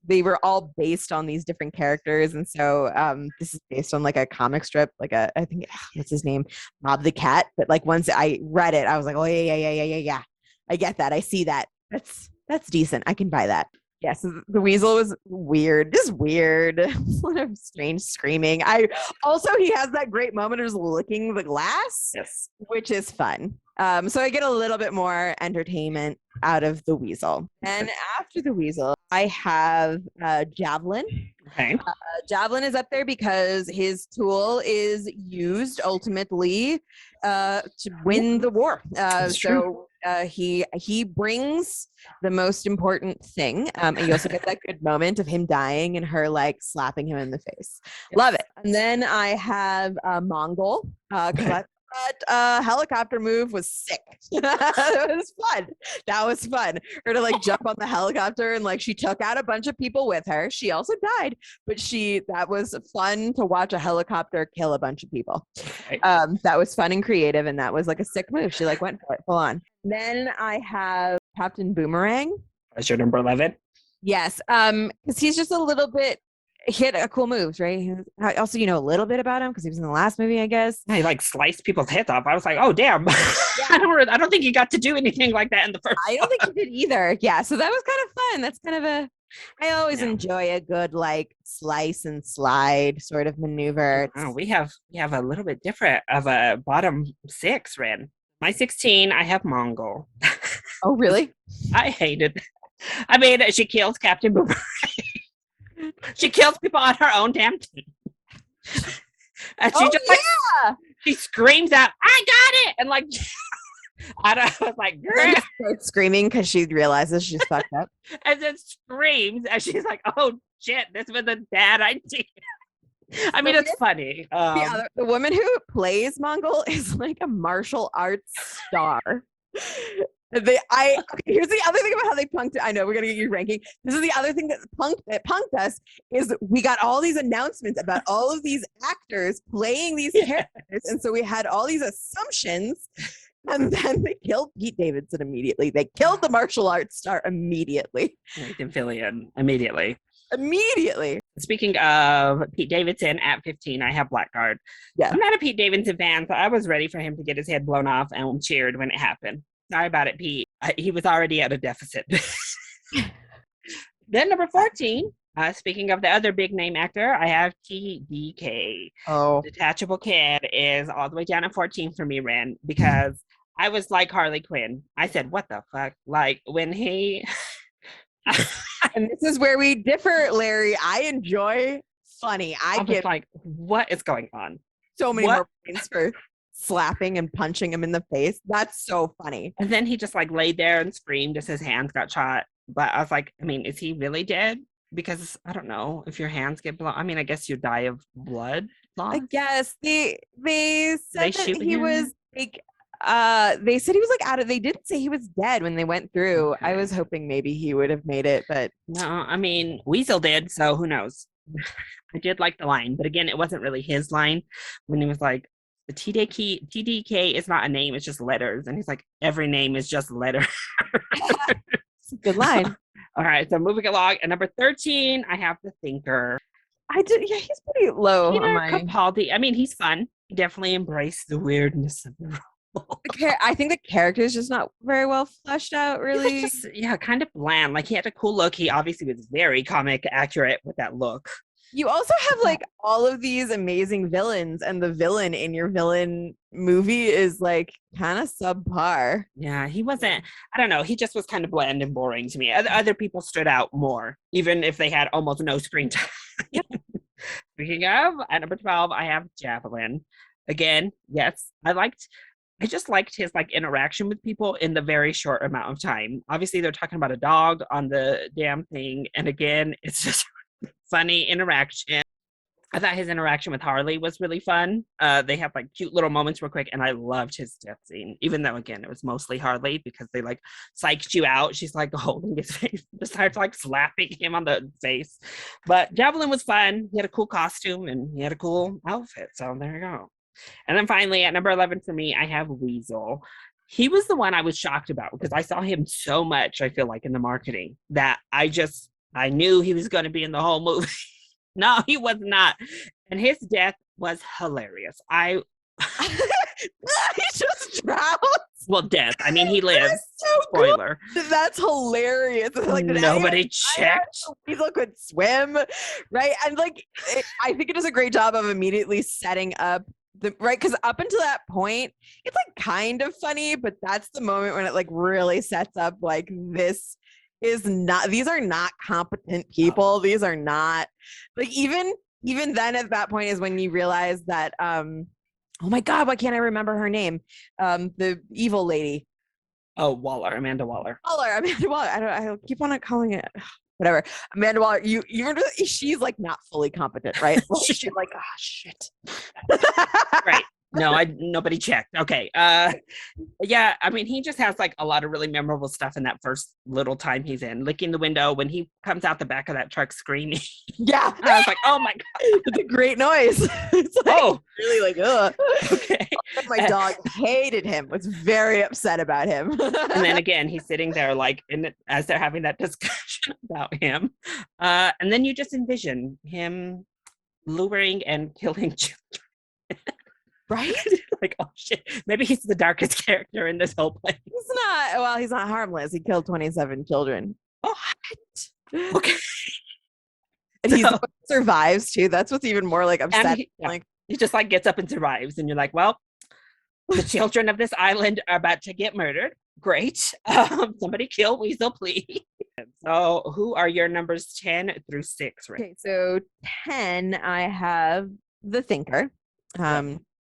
they were all based on these different characters, and so this is based on like a comic strip, like I think what's his name, Bob the Cat. But like once I read it, I was like, oh yeah, I get that, I see that. That's decent. I can buy that. Yes, yeah, so the Weasel was weird. Just weird. Sort of strange screaming. He has that great moment of just licking the glass. Yes. Which is fun. So I get a little bit more entertainment out of the Weasel. And after the Weasel, I have Javelin. Okay. Javelin is up there because his tool is used ultimately to win the war. He brings the most important thing. And you also get that good moment of him dying and her like slapping him in the face. Yes. Love it. And then I have Mongol because that helicopter move was sick. It was fun. That was fun. Her to like jump on the helicopter and like she took out a bunch of people with her. She also died, but that was fun to watch a helicopter kill a bunch of people. Right. That was fun and creative, and that was like a sick move. She like went for it full on. Then I have Captain Boomerang. That's your number 11? Yes. Because he's just a little bit. He had a cool moves, right? Also, you know a little bit about him because he was in the last movie, I guess. Yeah, he like sliced people's heads off. I was like, oh damn! Yeah. I don't think he got to do anything like that in the first. I don't think he did either. Yeah, so that was kind of fun. That's kind of I always enjoy a good like slice and slide sort of maneuver. Oh, we have a little bit different of a bottom 6, Ren. My 16, I have Mongol. Oh, really? I hated. I mean, she kills Captain Boomerang. She kills people on her own damn team. And she she screams out, I got it! And like, I was like, starts screaming because she realizes she's fucked up. And then screams, and she's like, oh shit, this was a bad idea. I mean, it's funny. The woman who plays Mongol is like a martial arts star. Here's the other thing about how they punked it. I know we're gonna get your ranking. This is the other thing that punked us is we got all these announcements about all of these actors playing these characters, and so we had all these assumptions, and then they killed Pete Davidson immediately. They killed the martial arts star immediately. Nathan Fillion immediately. Speaking of Pete Davidson at 15, I have Blackguard. Yeah, I'm not a Pete Davidson fan, so I was ready for him to get his head blown off and cheered when it happened. Sorry about it, Pete. He was already at a deficit. Then number 14, speaking of the other big name actor, I have TDK. Oh. Detachable Kid is all the way down at 14 for me, Ren, because I was like Harley Quinn. I said, what the fuck? Like when he... And this is where we differ, Larry. I enjoy funny. I get like, what is going on? So many more points for slapping and punching him in the face. That's so funny. And then he just like laid there and screamed as his hands got shot. But I was like, I mean, is he really dead? Because I don't know if your hands get blown. I mean, I guess you die of blood loss. I guess they said that he was like they said he was like out of, they didn't say he was dead when they went through. Okay. I was hoping maybe he would have made it, but no, I mean Weasel did, so who knows. I did like the line, but again, it wasn't really his line when he was like, the TDK is not a name, it's just letters. And he's like, every name is just letter. Good line. All right, so moving along. At number 13, I have the Thinker. He's pretty low Peter on my... Capaldi. I mean, he's fun. He definitely embraced the weirdness of the role. I think the character is just not very well fleshed out, really. Kind of bland. Like, he had a cool look. He obviously was very comic accurate with that look. You also have like all of these amazing villains, and the villain in your villain movie is like kind of subpar. Yeah, he wasn't, I don't know, he just was kind of bland and boring to me. Other people stood out more, even if they had almost no screen time. Yep. Speaking of, at number 12, I have Javelin. Again, yes, I just liked his like interaction with people in the very short amount of time. Obviously, they're talking about a dog on the damn thing. And again, it's just funny interaction. I thought his interaction with Harley was really fun. They have like cute little moments real quick, and I loved his death scene, even though again it was mostly Harley because they like psyched you out. She's like holding his face, just starts like slapping him on the face. But Javelin was fun. He had a cool costume and he had a cool outfit. So there you go. And then finally, at number 11 for me, I have Weasel. He was the one I was shocked about because I saw him so much, I feel like, in the marketing that I knew he was going to be in the whole movie. No, he was not. And his death was hilarious. He just drowned. Well, death. I mean, he lives. So Spoiler. Good. That's hilarious. Like nobody checked. Weasel could swim, right? And like, I think it does a great job of immediately setting up right, because up until that point, it's like kind of funny, but that's the moment when it like really sets up like these are not competent people. These are not like even then at that point is when you realize that oh my god, why can't I remember her name? The evil lady. Oh, Amanda Waller. Amanda Waller. I keep on calling it whatever. Amanda Waller, she's like not fully competent, right? She's like, oh shit. Right. No, nobody checked. Okay. Yeah, I mean, he just has like a lot of really memorable stuff in that first little time he's in. Licking the window when he comes out the back of that truck screaming. Yeah. I was like, oh my God. It's a great noise. It's like, really like, ugh. Okay. My dog hated him, was very upset about him. And then again, he's sitting there like as they're having that discussion about him. And then you just envision him luring and killing children. Right? Like, oh shit, maybe he's the darkest character in this whole place. He's not harmless. He killed 27 children. Oh, okay. And he survives too. That's what's even more like upsetting. He just like gets up and survives, and you're like, well, the children of this island are about to get murdered. Great. Somebody kill Weasel, please. So who are your numbers 10 through 6? Right? Okay, so 10, I have the Thinker.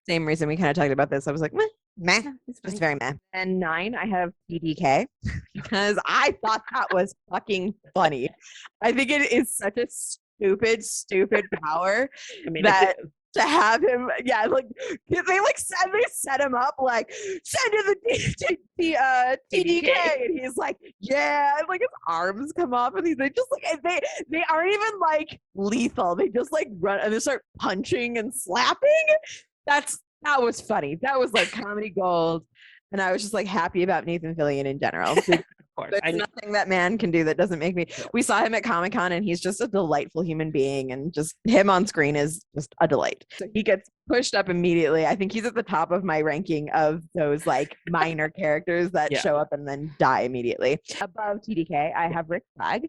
Same reason we kind of talked about this. I was like, meh. It's very meh. And 9, I have PDK because I thought that was fucking funny. I think it is such a stupid power. I mean, that to have him, yeah, like they set him up like send in the TDK, and he's like, yeah, and like his arms come off, and they just like they aren't even like lethal. They just like run and they start punching and slapping. That was funny. That was like comedy gold. And I was just like happy about Nathan Fillion in general. Of course. There's nothing that man can do that doesn't make me. We saw him at Comic-Con and he's just a delightful human being, and just him on screen is just a delight. So he gets pushed up immediately. I think he's at the top of my ranking of those like minor characters that show up and then die immediately. Above TDK, I have Rick Flagg.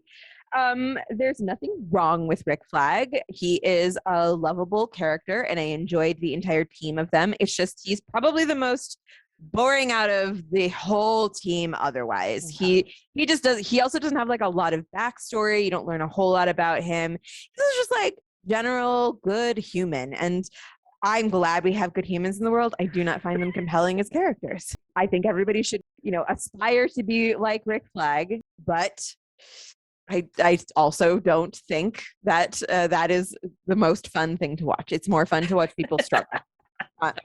There's nothing wrong with Rick Flagg. He is a lovable character and I enjoyed the entire team of them. It's just he's probably the most boring out of the whole team otherwise. He also doesn't have like a lot of backstory. You don't learn a whole lot about him. He's just like general good human, and I'm glad we have good humans in the world. I do not find them compelling as characters. I think everybody should, aspire to be like Rick Flagg, but I also don't think that that is the most fun thing to watch. It's more fun to watch people struggle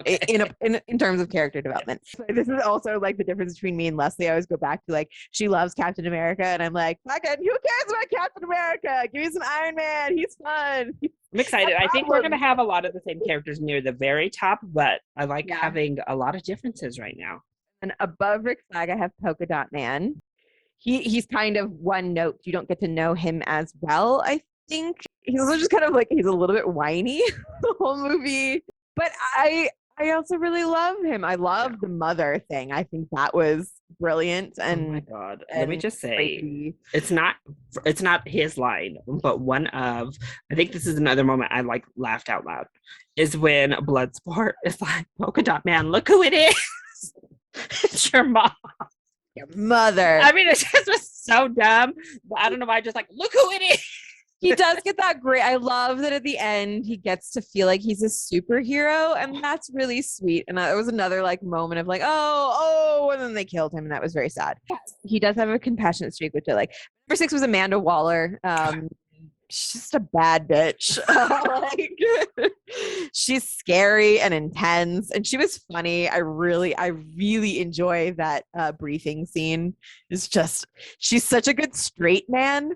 in terms of character development. So this is also like the difference between me and Leslie. I always go back to like, she loves Captain America, and I'm like, who cares about Captain America? Give me some Iron Man. He's fun. I'm excited. I think we're going to have a lot of the same characters near the very top, but I like having a lot of differences right now. And above Rick Flagg, I have Polka Dot Man. He's kind of one note. You don't get to know him as well, I think. He's also just kind of like, he's a little bit whiny the whole movie. But I I also really love him. I love the mother thing. I think that was brilliant Oh my and God. Let me just say, crazy. it's not his line, but one of, I think this is another moment I like laughed out loud, is when Bloodsport is like, polka dot man, look who it is. It's your mom. Your mother. I mean, it just was so dumb, but I don't know why I just like, look who it is. He does get that great. I love that at the end he gets to feel like he's a superhero, and that's really sweet. And that was another like moment of like, oh, and then they killed him, and that was very sad. He does have a compassionate streak, which I like. Number 6 was Amanda Waller. She's just a bad bitch. Like, she's scary and intense, and she was funny. I really enjoy that briefing scene. It's just she's such a good straight man.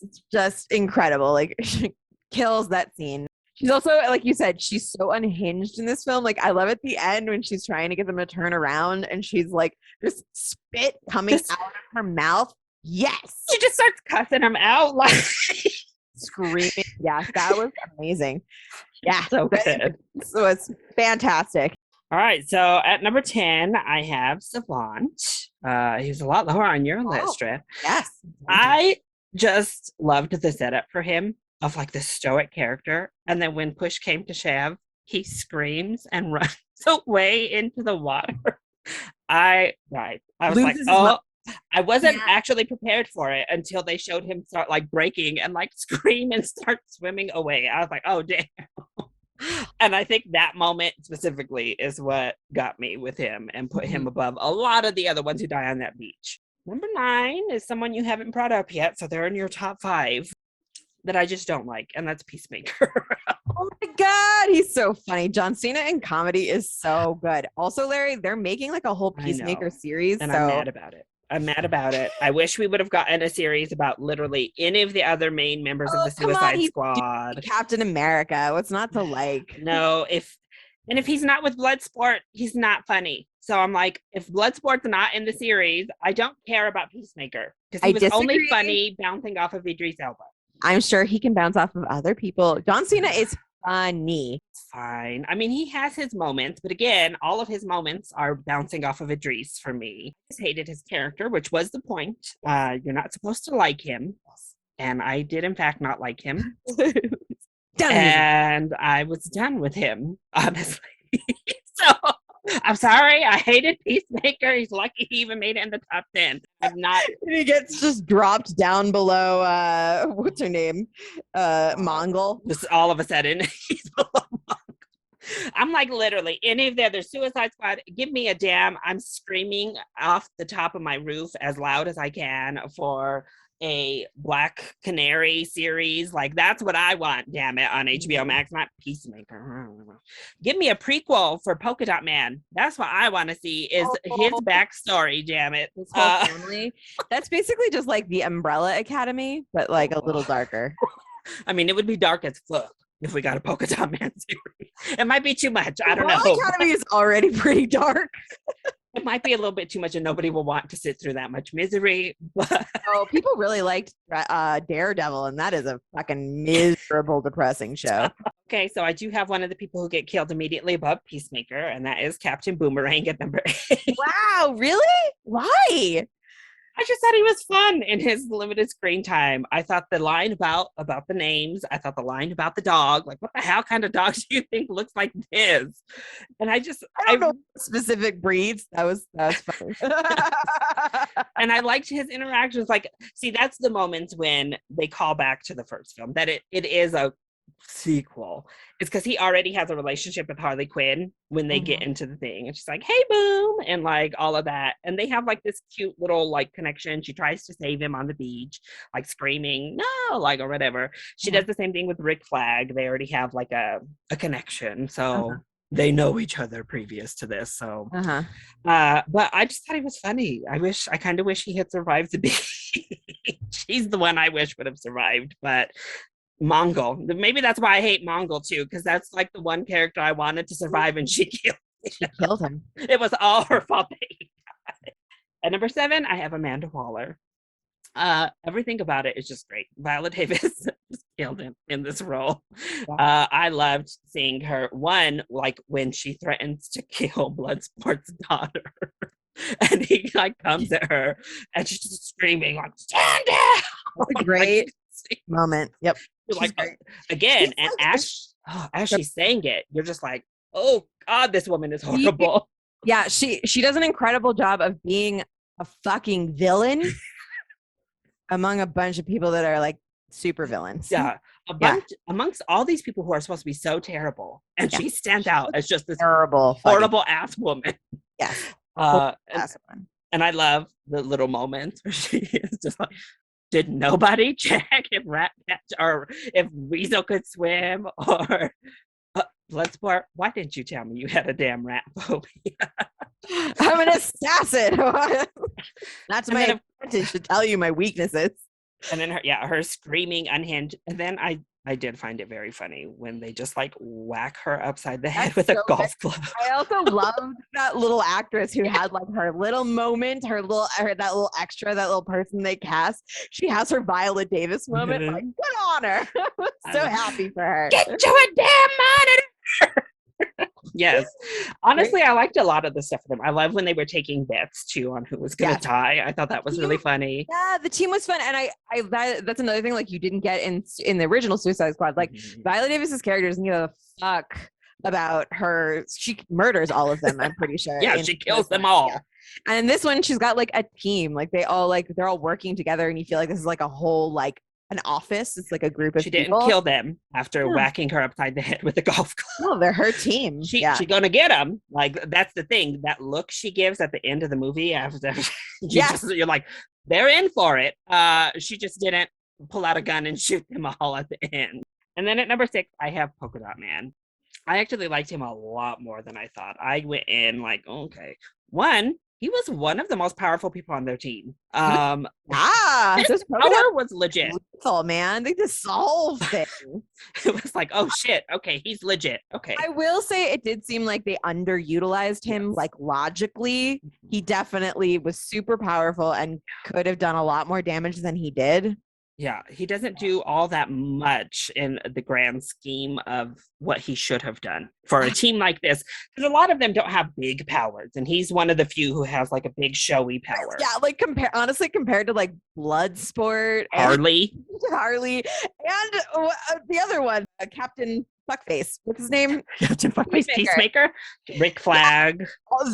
It's just incredible. Like she kills that scene. She's also, like you said, she's so unhinged in this film. Like I love at the end when she's trying to get them to turn around and she's like, there's spit coming out of her mouth. Yes. She just starts cussing him out like screaming. Yeah, that was amazing. Yeah, so good. So it's fantastic. All right, so at number 10, I have Savant. He was a lot lower on your list, Strip. Yes. I just loved the setup for him of like the stoic character. And then when push came to shove, he screams and runs away into the water. I died. I was like, oh, I wasn't actually prepared for it until they showed him start like breaking and like scream and start swimming away. I was like, oh, damn. And I think that moment specifically is what got me with him and put him above a lot of the other ones who die on that beach. Number 9 is someone you haven't brought up yet, so they're in your top 5 that I just don't like, and that's Peacemaker. Oh my God, he's so funny. John Cena in comedy is so good. Also, Larry, they're making like a whole Peacemaker series, and I'm mad about it. I wish we would have gotten a series about literally any of the other main members of the Suicide Squad. Captain America. What's not to like? No, if he's not with Bloodsport, he's not funny. So I'm like, if Bloodsport's not in the series, I don't care about Peacemaker because he was only funny bouncing off of Idris Elba. I'm sure he can bounce off of other people. John Cena is funny. Fine. I mean, he has his moments, but again, all of his moments are bouncing off of Idris for me. I just hated his character, which was the point. You're not supposed to like him. And I did, in fact, not like him. And I was done with him, honestly. So I'm sorry. I hated Peacemaker. He's lucky he even made it in the top 10. I'm not. He gets just dropped down below, what's her name? Mongol. Just all of a sudden, he's below Mongol. I'm like, literally, any of the other Suicide Squad, give me a damn. I'm screaming off the top of my roof as loud as I can for a Black Canary series. Like, that's what I want, damn it, on HBO Max, not Peacemaker. Give me a prequel for Polka Dot Man. That's what I want to see, is his backstory, damn it. His whole family. That's basically just like the Umbrella Academy, but like a little darker. I mean, it would be dark as fuck if we got a Polka Dot Man series. It might be too much. I don't know. The Academy is already pretty dark. It might be a little bit too much and nobody will want to sit through that much misery. But people really liked Daredevil, and that is a fucking miserable, depressing show. Okay, so I do have one of the people who get killed immediately above Peacemaker, and that is Captain Boomerang at number 8. Wow, really? Why? I just thought he was fun in his limited screen time. I thought the line about the names, I thought the line about the dog, like what the hell kind of dog do you think looks like this? And I don't know specific breeds. That was funny. And I liked his interactions. Like, see, that's the moments when they call back to the first film, that it is a sequel. It's because he already has a relationship with Harley Quinn when they get into the thing, and she's like, hey boom, and like all of that, and they have like this cute little like connection. She tries to save him on the beach, like screaming no, like, or whatever. She does the same thing with Rick Flagg. They already have like a connection, so they know each other previous to this. So but I just thought he was funny. I kind of wish he had survived the beach. He's the one I wish would have survived, but Mongol. Maybe that's why I hate Mongol too, because that's like the one character I wanted to survive, and she killed him. It was all her fault that he died. At number 7, I have Amanda Waller. Everything about it is just great. Viola Davis just killed him in this role. Yeah. I loved seeing her, one, like when she threatens to kill Bloodsport's daughter. And he like comes at her and she's just screaming like, stand down. That's a great moment. Yep. You're like, Great. again, She's and like- as she's saying it, you're just like, oh God, this woman is horrible. Yeah, she does an incredible job of being a fucking villain among a bunch of people that are like super villains. Yeah. Amongst all these people who are supposed to be so terrible, and she stands out as just this Terrible, horrible ass woman. Yes. And I love the little moments where she is just like, did nobody check if or if Weasel could swim, or Bloodsport, why didn't you tell me you had a damn rat phobia? I'm an assassin. That's my advantage to tell you my weaknesses. And then her screaming unhinged. And then I did find it very funny when they just like whack her upside the head with a golf club. I also loved that little actress who had like her little moment, that little extra, that little person they cast. She has her Viola Davis moment. Like, good on her. So happy for her. Get to a damn monitor. Yes. Honestly, I liked a lot of the stuff with them. I love when they were taking bets too on who was going to die. I thought that was really funny. Yeah, the team was fun. And that's another thing like you didn't get in the original Suicide Squad. Like Viola Davis's character doesn't give a fuck about her. She murders all of them, I'm pretty sure. Yeah, she kills them all. Yeah. And in this one, she's got like a team. Like they're all working together, and you feel like this is like a whole like an office. It's like a group of people. She didn't kill them after whacking her upside the head with a golf club. No, they're her team. She's gonna get them. Like that's the thing. That look she gives at the end of the movie after you're like, they're in for it. She just didn't pull out a gun and shoot them all at the end. And then at number 6, I have Polka Dot Man. I actually liked him a lot more than I thought. I went in like, okay. One, he was one of the most powerful people on their team. His power was legit. Lethal, man. They just solved things. It was like, oh shit, okay, he's legit. Okay. I will say it did seem like they underutilized him, like logically. He definitely was super powerful and could have done a lot more damage than he did. Yeah, he doesn't do all that much in the grand scheme of what he should have done for a team like this. Because a lot of them don't have big powers, and he's one of the few who has like a big showy power. Yeah, like compared to like Bloodsport, Harley, and the other one, Captain Fuckface. What's his name? Captain Fuckface, Peacemaker, Rick Flagg.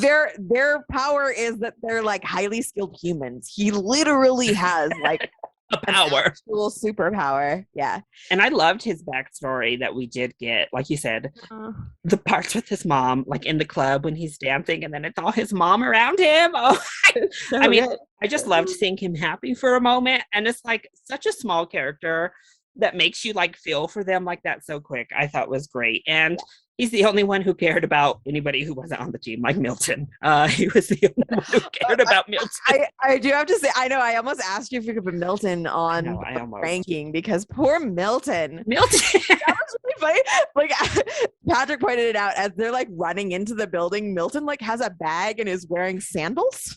Yeah. Their power is that they're like highly skilled humans. He literally has like a power, actual superpower. Yeah. And I loved his backstory that we did get, like you said, the parts with his mom, like in the club when he's dancing, and then it's all his mom around him. Oh, I mean, I just loved seeing him happy for a moment. And it's like such a small character that makes you like feel for them like that so quick. I thought was great. And he's the only one who cared about anybody who wasn't on the team, like Milton. He was the only one who cared about Milton. I do have to say, I know, I almost asked you if you could put Milton on ranking because poor Milton. That was really funny. Like Patrick pointed it out as they're like running into the building. Milton like has a bag and is wearing sandals.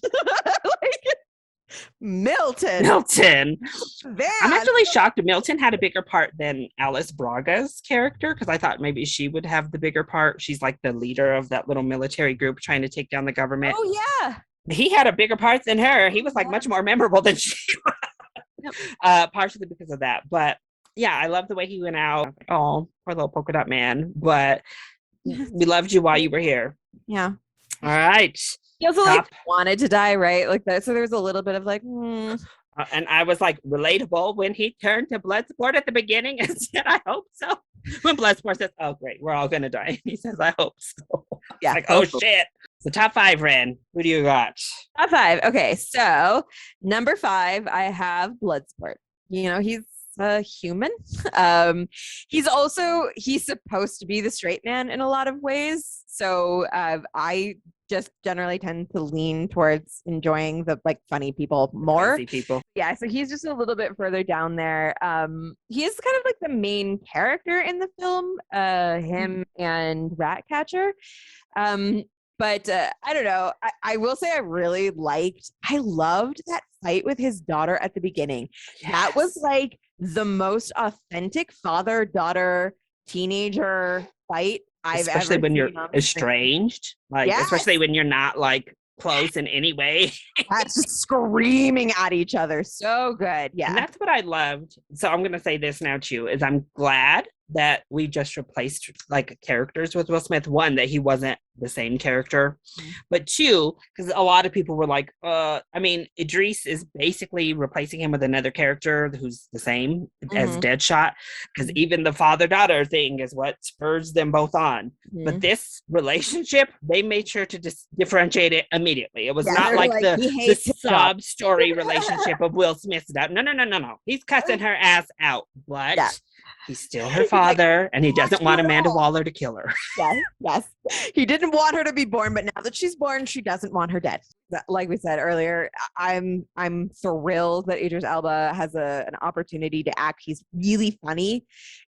Milton. I'm actually shocked Milton had a bigger part than Alice Braga's character, because I thought maybe she would have the bigger part. She's like the leader of that little military group trying to take down the government. Oh yeah. He had a bigger part than her. He was like much more memorable than she was. Partially because of that. But yeah, I love the way he went out. Oh, poor little polka dot man. But we loved you while you were here. Yeah. All right. He also like wanted to die, right? Like that. So there was a little bit of like, and I was like relatable when he turned to Bloodsport at the beginning and said, "I hope so." When Bloodsport says, "Oh great, we're all gonna die," and he says, "I hope so." Yeah. Like, oh shit. So top 5, Ren. Who do you got? Top 5. Okay, so number 5, I have Bloodsport. You know, he's a human. He's supposed to be the straight man in a lot of ways. So I just generally tend to lean towards enjoying the like funny people more. Crazy people. Yeah, so he's just a little bit further down there. He is kind of like the main character in the film, him and Ratcatcher. But I don't know. I will say I loved that fight with his daughter at the beginning. Yes. That was like the most authentic father-daughter teenager fight I've especially ever when you're seen on the screen. estranged, like Yes, especially when you're not like close in any way. that's just screaming at each other. So good. And Yeah. that's what I loved. So I'm gonna say this now too, is I'm glad that we just replaced like characters with Will Smith. One, that he wasn't the same character, but two, because a lot of people were like, I mean, Idris is basically replacing him with another character who's the same as Deadshot, because even the father-daughter thing is what spurs them both on. But this relationship, they made sure to differentiate it immediately. It was not like the sob story relationship of Will Smith's dad. No. He's cussing her ass out, but he's still her father, and he doesn't want Amanda Waller to kill her. Yes. He didn't want her to be born, but now that she's born, she doesn't want her dead. Like we said earlier, I'm thrilled that Idris Elba has an opportunity to act. He's really funny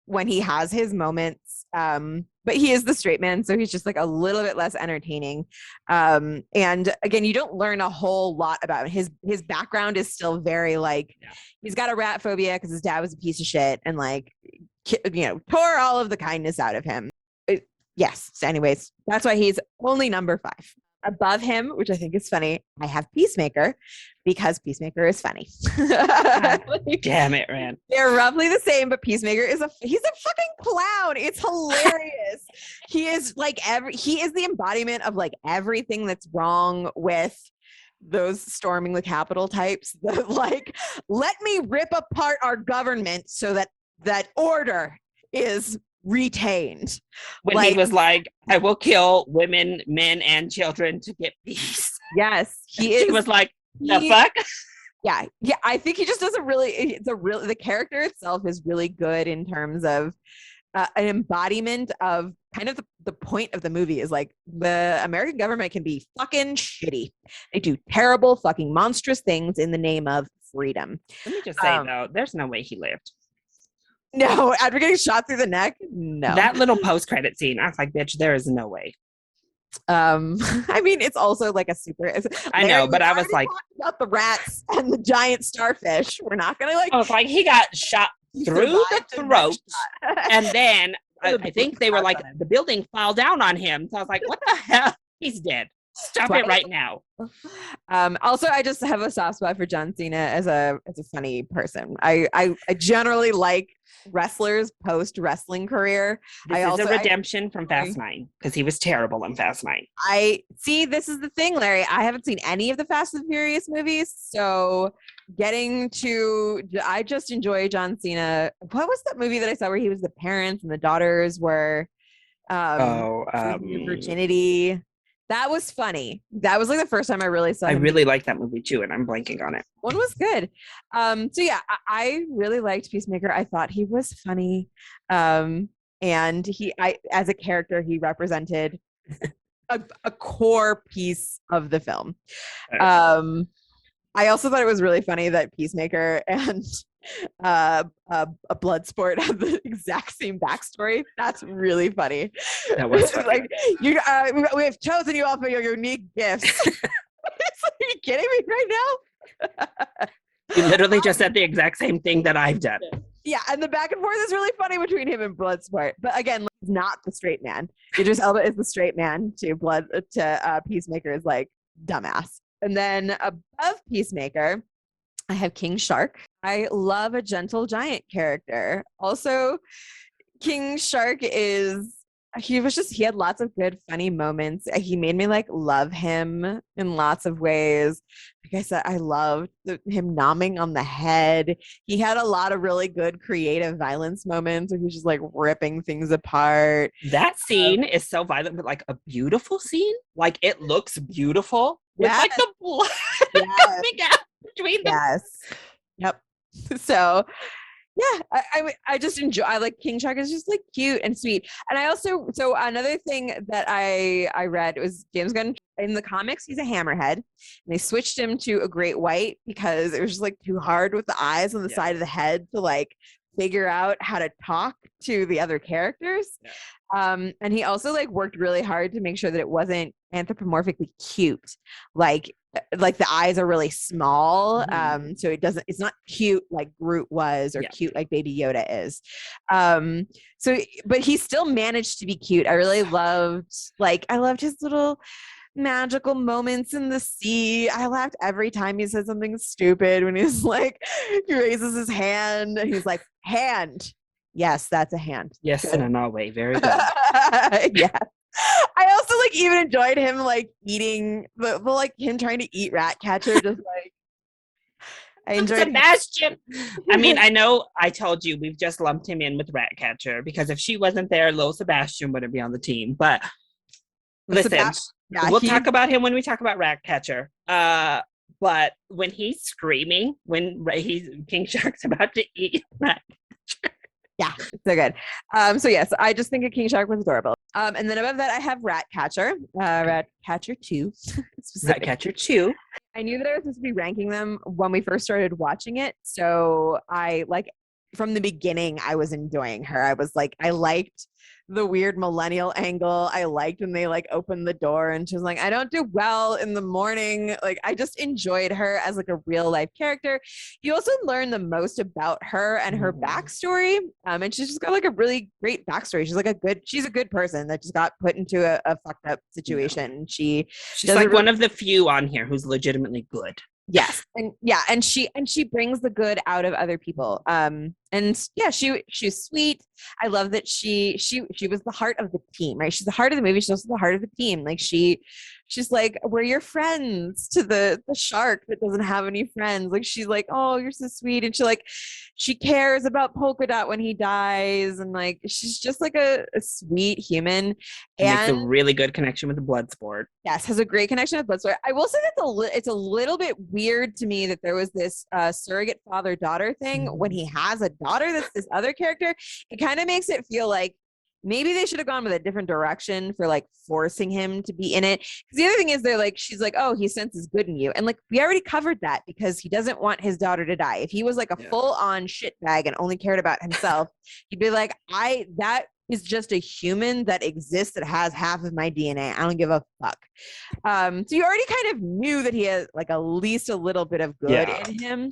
when he has his moments, but he is the straight man, so he's just like a little bit less entertaining. And again, you don't learn a whole lot about him. His background is still very like he's got a rat phobia because his dad was a piece of shit and like tore all of the kindness out of him. Yes. So anyways, that's why he's only number 5. Above him, which I think is funny, I have Peacemaker because Peacemaker is funny. Damn it, Rand. They're roughly the same, but Peacemaker he's a fucking clown. It's hilarious. He is like he is the embodiment of like everything that's wrong with those storming the Capitol types that like, let me rip apart our government so that order is retained. When he was like, I will kill women, men, and children to get peace. Yes, he was like, the fuck? Yeah. I think he just doesn't really. The character itself is really good in terms of an embodiment of kind of the point of the movie is like the American government can be fucking shitty. They do terrible, fucking monstrous things in the name of freedom. Let me just say though, there's no way he lived. No, after getting shot through the neck, no. That little post-credit scene, I was like, bitch, there is no way. I mean, it's also like a super. I know, but I was like, about the rats and the giant starfish. We're not gonna like. I was like, he got shot through the throat, and then I think they were like, the building fell down on him. So I was like, what the hell? He's dead. Stop it right now. Also, I just have a soft spot for John Cena as a funny person. I generally like wrestlers post wrestling career. This is a redemption from Fast 9 because he was terrible in Fast 9. I see. This is the thing, Larry. I haven't seen any of the Fast and Furious movies, so I just enjoy John Cena. What was that movie that I saw where he was the parents and the daughters were virginity? That was funny. That was like the first time I really saw. I really liked that movie too, and I'm blanking on it. One was good. So yeah, I really liked Peacemaker. I thought he was funny, and as a character, he represented a core piece of the film. I also thought it was really funny that Peacemaker and Bloodsport have the exact same backstory. That's really funny. That was funny. Like we have chosen you all for your unique gifts. Are you kidding me right now? You literally just said the exact same thing that I've done. Yeah, and the back and forth is really funny between him and Bloodsport. But again, he's not the straight man. Idris Elba is the straight man to Peacemaker is like dumbass. And then above Peacemaker, I have King Shark. I love a gentle giant character. Also, King Shark he had lots of good, funny moments. He made me like love him in lots of ways. Like I said, I loved him nomming on the head. He had a lot of really good creative violence moments where he was just like ripping things apart. That scene is so violent, but like a beautiful scene. Like it looks beautiful. With like the blood coming out between them. Yes. Yep. So yeah, I just enjoy. I like King Shark is just like cute and sweet. And I also another thing that I read was James Gunn in the comics. He's a hammerhead, and they switched him to a great white because it was just like too hard with the eyes on the side of the head to like figure out how to talk to the other characters. And he also like worked really hard to make sure that it wasn't anthropomorphically cute. Like like the eyes are really small. Mhm. So it's not cute like Groot was, or Yeah. cute like Baby Yoda is. So but he still managed to be cute. I loved his little magical moments in the sea. I laughed every time he said something stupid, when he's like, he raises his hand and he's like, hand. Yes, that's a hand. Yes, in Good. a no way. Very good. Yeah. I also like even enjoyed him like eating the like him trying to eat Ratcatcher. Just like I enjoyed him. Sebastian. I mean, I know I told you we've just lumped him in with Ratcatcher because if she wasn't there, little Sebastian wouldn't be on the team. But listen, Sebastian, yeah, we'll he talk about him when we talk about Ratcatcher. But when he's screaming, when he's King Shark's about to eat Rat, yeah, so good. So yes, I just think a King Shark was adorable. And then above that, I have Ratcatcher, Ratcatcher 2 specifically. Ratcatcher 2. I knew that I was supposed to be ranking them when we first started watching it. So I like from the beginning, I was enjoying her. I was like, I liked the weird millennial angle. I liked when they like opened the door and she was like, I don't do well in the morning. Like I just enjoyed her as like a real life character. You also learn the most about her and her backstory. And she's just got like a really great backstory. She's a good person that just got put into a fucked up situation. She's like one of the few on here who's legitimately good. Yes. And she brings the good out of other people. And yeah, she's sweet. I love that she was the heart of the team, right? She's the heart of the movie. She's also the heart of the team. Like she's like, we're your friends, to the shark that doesn't have any friends. Like she's like, oh, you're so sweet. And she cares about Polka Dot when he dies. And like she's just like a sweet human. She makes a And really good connection with the Bloodsport. yes, has a great connection with Bloodsport. I will say that it's a little bit weird to me that there was this surrogate father-daughter thing when he has a daughter that's this other character. It kind of makes it feel like maybe they should have gone with a different direction for like forcing him to be in it. Because the other thing is she's like, oh, he senses good in you. And like we already covered that because he doesn't want his daughter to die. If he was like a full-on shitbag and only cared about himself, he'd be like, that is just a human that exists that has half of my DNA. I don't give a fuck. So you already kind of knew that he has like at least a little bit of good in him.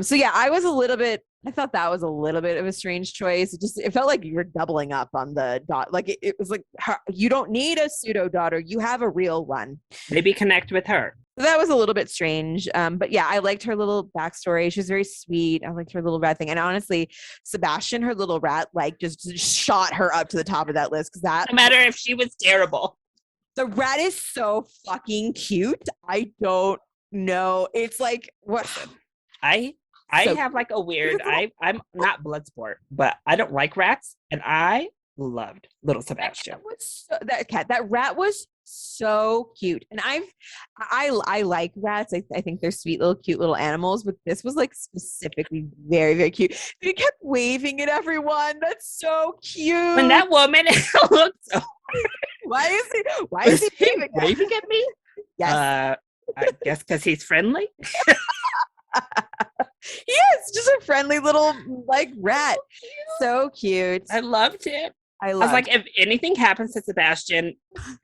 So yeah, I thought that was a little bit of a strange choice. It felt like you were doubling up on the dot. Like it was like, you don't need a pseudo daughter. You have a real one. Maybe connect with her. So that was a little bit strange. But yeah, I liked her little backstory. She was very sweet. I liked her little rat thing. And honestly, Sebastian, her little rat, like just shot her up to the top of that list. Because no matter if she was terrible. The rat is so fucking cute. I don't know. It's like what I have like a weird, I'm not Bloodsport, but I don't like rats. And I loved little Sebastian. That rat was so cute. And I like rats. I think they're sweet little cute little animals, but this was like specifically very, very cute. He kept waving at everyone. That's so cute. When that woman looked so why is he waving at me? Yes. I guess because he's friendly. He is just a friendly little like rat. So cute. I loved it. I was like, if anything happens to Sebastian,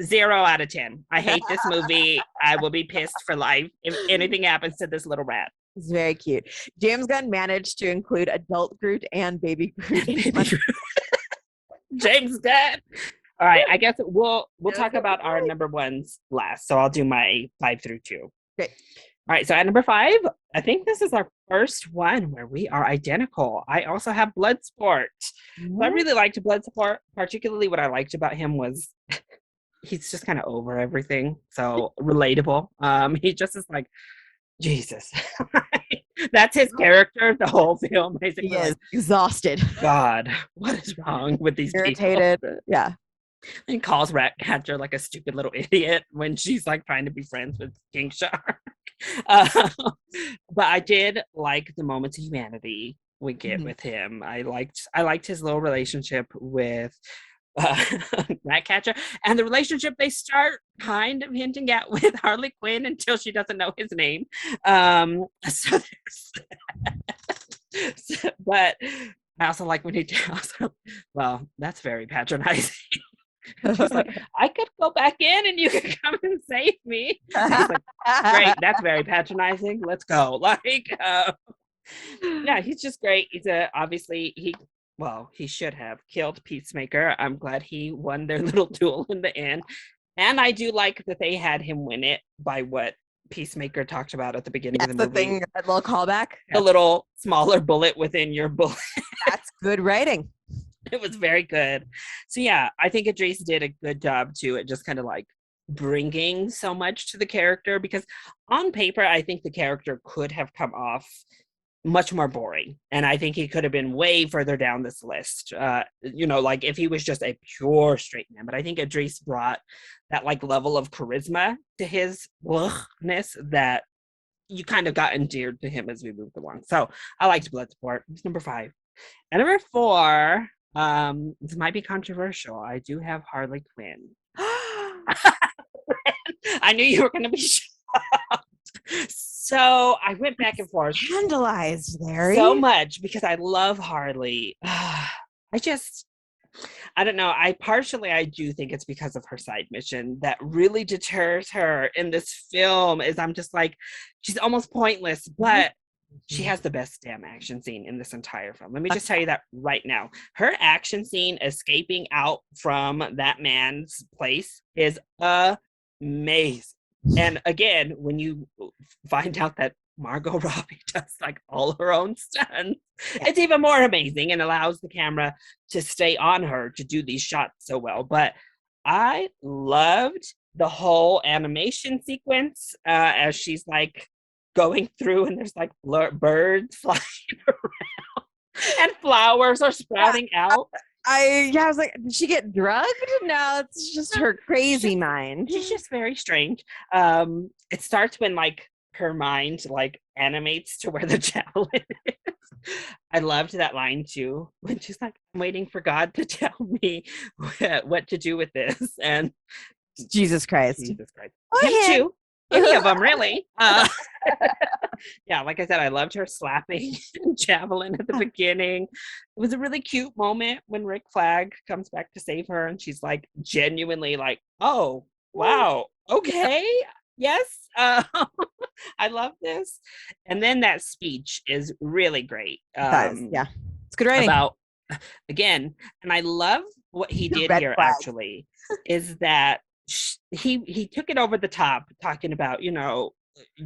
0 out of 10. I hate this movie. I will be pissed for life if anything happens to this little rat. It's very cute. James Gunn managed to include adult Groot and baby Groot. James Gunn. All right, I guess we'll talk about our number ones last. So I'll do my 5 through 2. Great. All right, so at number 5, I think this is our first one where we are identical. I also have Bloodsport. So I really liked Bloodsport. Particularly what I liked about him was he's just kind of over everything. So relatable. He just is like, Jesus. That's his character the whole film, basically. He is exhausted. God, what is wrong with these irritated people? Yeah. And calls Ratcatcher like a stupid little idiot when she's like trying to be friends with King Shark. But I did like the moments of humanity we get with him. I liked his little relationship with Ratcatcher, and the relationship they start kind of hinting at with Harley Quinn until she doesn't know his name. So there's but I also like when he well, that's very patronizing. She's like, I could go back in and you could come and save me. And he's like, great, that's very patronizing. Let's go. Yeah, he's just great. He's obviously he should have killed Peacemaker. I'm glad he won their little duel in the end. And I do like that they had him win it by what Peacemaker talked about at the beginning of the movie. Thing, that little callback. A little smaller bullet within your bullet. That's good writing. It was very good. So yeah, I think Idris did a good job too at just kind of like bringing so much to the character, because on paper, I think the character could have come off much more boring. And I think he could have been way further down this list. Like if he was just a pure straight man. But I think Idris brought that like level of charisma to his ness that you kind of got endeared to him as we moved along. So I liked Bloodsport. It's number 5. And number 4, this might be controversial. I do have Harley Quinn. I knew you were going to be shocked. So I went back and forth. Scandalized, Larry. So much because I love Harley. I don't know. I do think it's because of her side mission that really deters her in this film. Is I'm just like, she's almost pointless, but she has the best damn action scene in this entire film. Let me just tell you that right now. Her action scene escaping out from that man's place is amazing. And again, when you find out that Margot Robbie does like all her own stunts, it's even more amazing and allows the camera to stay on her to do these shots so well. But I loved the whole animation sequence as she's like going through and there's like birds flying around and flowers are sprouting out. I was like, did she get drugged? No, it's just her crazy mind. She's just very strange. It starts when like her mind like animates to where the javelin is. I loved that line too, when she's like, I'm waiting for God to tell me what to do with this. And Jesus Christ. Oh, him too. Any of them, really. Yeah, like I said, I loved her slapping Javelin at the beginning. It was a really cute moment when Rick Flagg comes back to save her, and she's like genuinely like, "Oh, wow, okay, yes, I love this." And then that speech is really great. Yeah, it's good writing. About again, and I love what he did here. Flag. Actually, is that he took it over the top, talking about,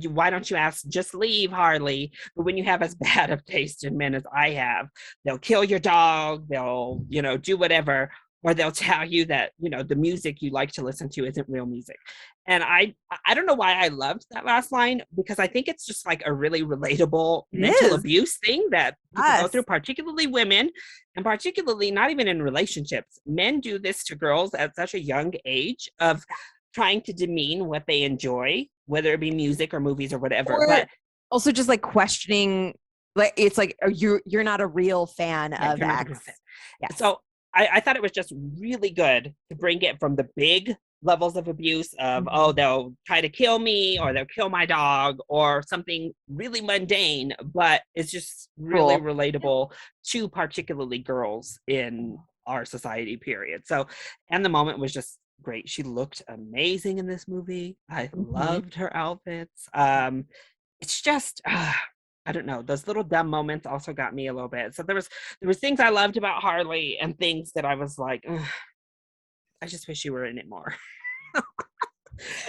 why don't you just leave, Harley? But when you have as bad of taste in men as I have, they'll kill your dog, they'll, do whatever, or they'll tell you that, the music you like to listen to isn't real music. And I don't know why I loved that last line, because I think it's just like a really relatable mental abuse thing that people go through, particularly women, and particularly not even in relationships. Men do this to girls at such a young age of trying to demean what they enjoy, whether it be music or movies or whatever. But also just like questioning, like it's like you're not a real fan of X. Yeah. So I thought it was just really good to bring it from the big levels of abuse of, they'll try to kill me or they'll kill my dog or something really mundane, but it's just really relatable to particularly girls in our society, period. So, and the moment was just great. She looked amazing in this movie. I loved her outfits. It's just I don't know, those little dumb moments also got me a little bit. So there was things I loved about Harley and things that I was like, I just wish you were in it more.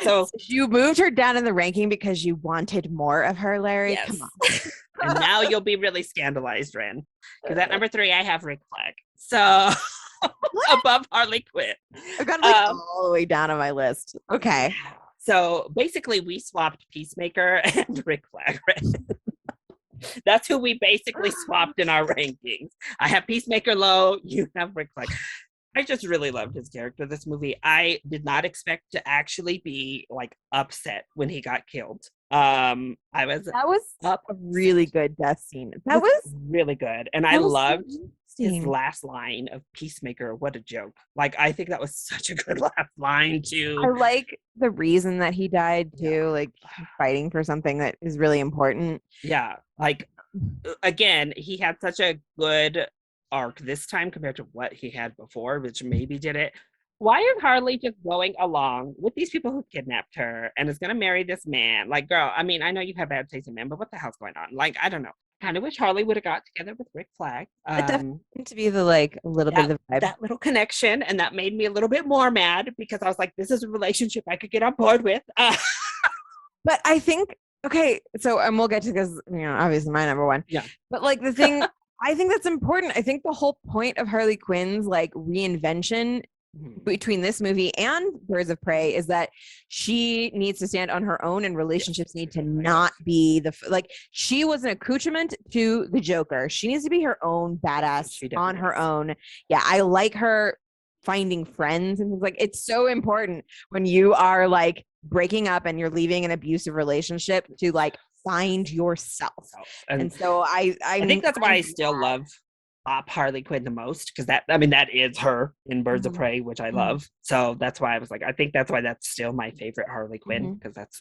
So you moved her down in the ranking because you wanted more of her, Larry. Yes. Come on. And now you'll be really scandalized, Ren. Because at number 3, I have Rick Flagg. So above Harley Quinn. I've got all the way down on my list. Okay. So basically we swapped Peacemaker and Rick Flagg. That's who we basically swapped in our rankings. I have Peacemaker low, you have Rick Flagg. I just really loved his character this movie. I did not expect to actually be like upset when he got killed. That was a really good death scene. That was really good. And I loved his last line of Peacemaker. What a joke. Like, I think that was such a good last line too. I like the reason that he died too, like fighting for something that is really important. Yeah. Like, again, he had such a good arc this time compared to what he had before, which maybe did it. why is Harley just going along with these people who kidnapped her and is gonna marry this man? Like, girl, I mean, I know you have bad taste in men, but what the hell's going on? Like, I don't know. Kind of wish Harley would have got together with Rick Flag. It definitely seemed to be the like a little bit That of the vibe. that little connection, and that made me a little bit more mad because I was like, this is a relationship I could get on board with. But I think okay, so and we'll get to because obviously my number one. Yeah. But like the thing I think that's important. I think the whole point of Harley Quinn's like reinvention between this movie and Birds of Prey is that she needs to stand on her own and relationships need to not be like she was an accoutrement to the Joker. She needs to be her own badass on her own. Yeah, I like her finding friends and things like it's so important when you are like breaking up and you're leaving an abusive relationship to like find yourself. And so I think that's why I still love Harley Quinn the most because that is her in Birds of Prey, which I love. So that's why I was like, I think that's why that's still my favorite Harley Quinn because that's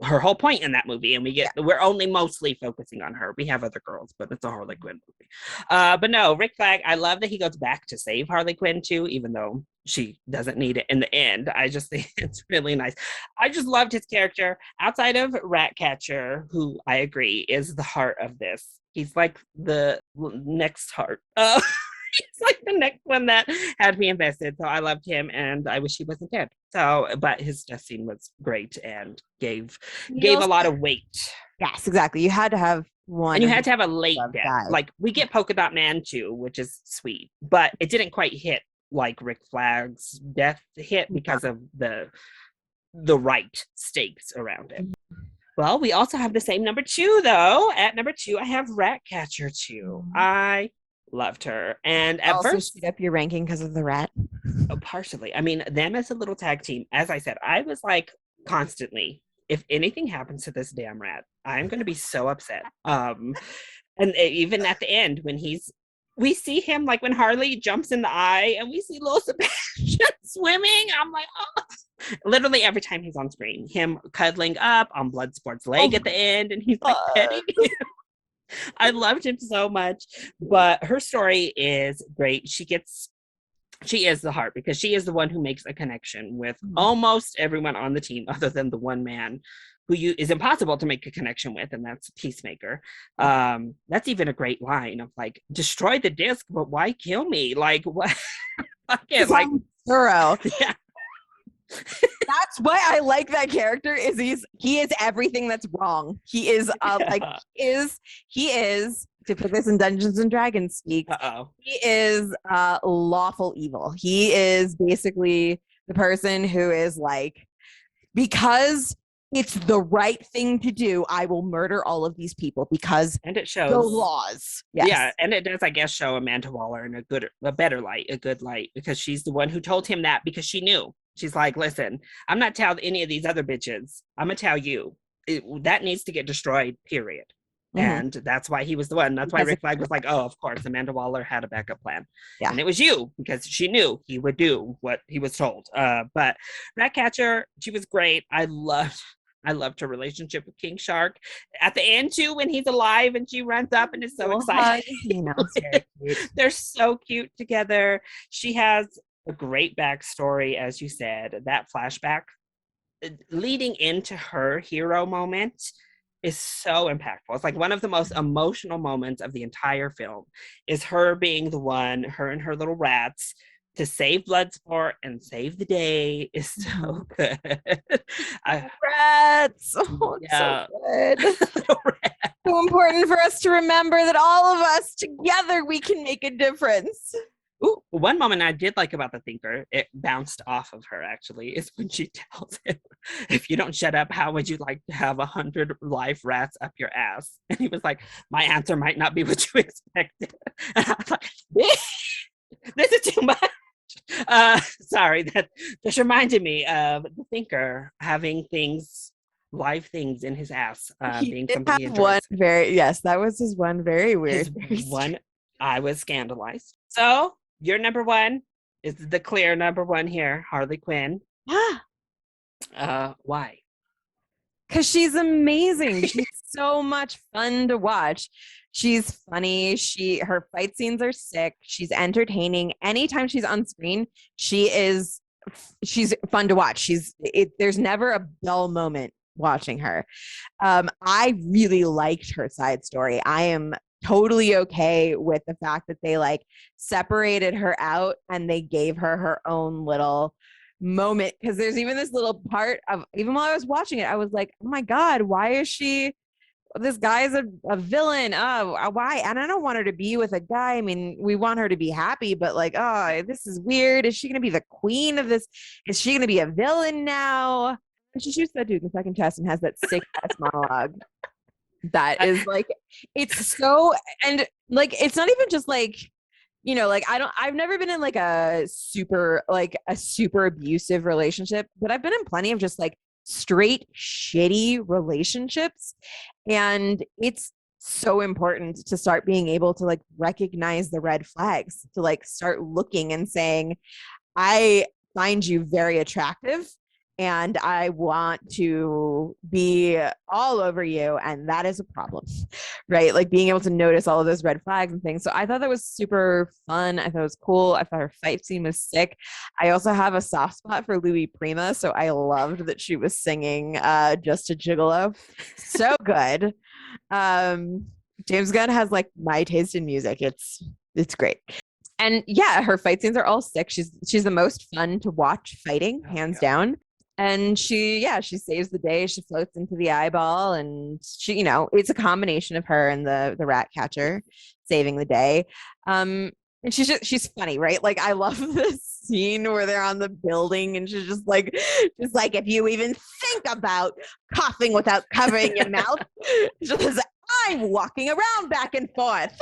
her whole point in that movie. And we're only mostly focusing on her. We have other girls, but it's a Harley Quinn movie. But no, Rick Flag, I love that he goes back to save Harley Quinn too, even though she doesn't need it in the end. I just think it's really nice. I just loved his character outside of Ratcatcher, who I agree is the heart of this. He's like the next heart. He's like the next one that had me invested. So I loved him and I wish he wasn't dead. So, but his death scene was great and gave a lot of weight. Yes, exactly. You had to have one. And you had to have a late death. Like we get Polka Dot Man too, which is sweet, but it didn't quite hit like Rick Flag's death hit because of the right stakes around it. Well, we also have the same number 2 though. At number 2, I have Ratcatcher 2. I loved her, and at also first, speed up your ranking because of the rat. Oh, partially. I mean, them as a little tag team. As I said, I was like constantly, if anything happens to this damn rat, I'm going to be so upset. And even at the end when we see him like when Harley jumps in the eye and we see little Sebastian swimming. I'm like, oh. Literally every time he's on screen, him cuddling up on Bloodsport's leg at the end, and he's like petting him. I loved him so much. But her story is great. She is the heart because she is the one who makes a connection with almost everyone on the team, other than the one man who is impossible to make a connection with, and that's Peacemaker. That's even a great line of like, destroy the disc, but why kill me? Like, what? Like thorough. Yeah. That's why I like that character. He is everything that's wrong. He is like he is to put this in Dungeons and Dragons speak. He is lawful evil. He is basically the person who is like, because it's the right thing to do, I will murder all of these people because and it shows the laws. Yes. Yeah, and it does, I guess, show Amanda Waller in a better light, a good light, because she's the one who told him that because she knew. She's like, listen, I'm not telling any of these other bitches. I'm gonna tell you that needs to get destroyed, period. And that's why he was the one. That's why Rick Flag was like, oh, of course, Amanda Waller had a backup plan. Yeah. And it was you, because she knew he would do what he was told. But Ratcatcher, she was great. I loved her relationship with King Shark. At the end, too, when he's alive and she runs up and is so excited. They're so cute together. She has a great backstory, as you said. That flashback leading into her hero moment is so impactful. It's like one of the most emotional moments of the entire film is her being the one, her and her little rats, to save Bloodsport and save the day is so good. Rats. Oh, yeah. So good. So important for us to remember that all of us together, we can make a difference. Ooh, one moment I did like about the Thinker, it bounced off of her actually, is when she tells him, if you don't shut up, how would you like to have 100 live rats up your ass? And he was like, my answer might not be what you expected. And I was like, this is too much. Sorry, that just reminded me of the Thinker having live things in his ass, being something he enjoys. That was his one very weird. I was scandalized. So your number 1 is the clear number 1 here, Harley Quinn. Why? Because she's amazing. She's so much fun to watch. She's funny. Her fight scenes are sick. She's entertaining. Anytime she's on screen, she's fun to watch. There's never a dull moment watching her. I really liked her side story. I am totally okay with the fact that they like separated her out and they gave her her own little moment, because there's even this little part of, even while I was watching it, I was like, oh my god, why is she, this guy's a villain, oh why, and I don't want her to be with a guy. I mean, we want her to be happy, but like, oh, this is weird. Is she gonna be the queen of this? Is she gonna be a villain now? And she shoots that dude in the second chest and has that sick ass monologue that is like, it's so, and like, it's not even just like, like, I've never been in like a super abusive relationship, but I've been in plenty of just like straight shitty relationships. And it's so important to start being able to like recognize the red flags, to like start looking and saying, I find you very attractive and I want to be all over you, and that is a problem, right? Like being able to notice all of those red flags and things. So I thought that was super fun. I thought it was cool. I thought her fight scene was sick. I also have a soft spot for Louis Prima, so I loved that she was singing Just a Gigolo. So good. James Gunn has like my taste in music. It's great. And yeah, her fight scenes are all sick. She's the most fun to watch fighting, hands down. And she saves the day. She floats into the eyeball, and she, it's a combination of her and the rat catcher saving the day. And she's funny, right? Like I love this scene where they're on the building and she's just like, if you even think about coughing without covering your mouth, just I'm walking around back and forth.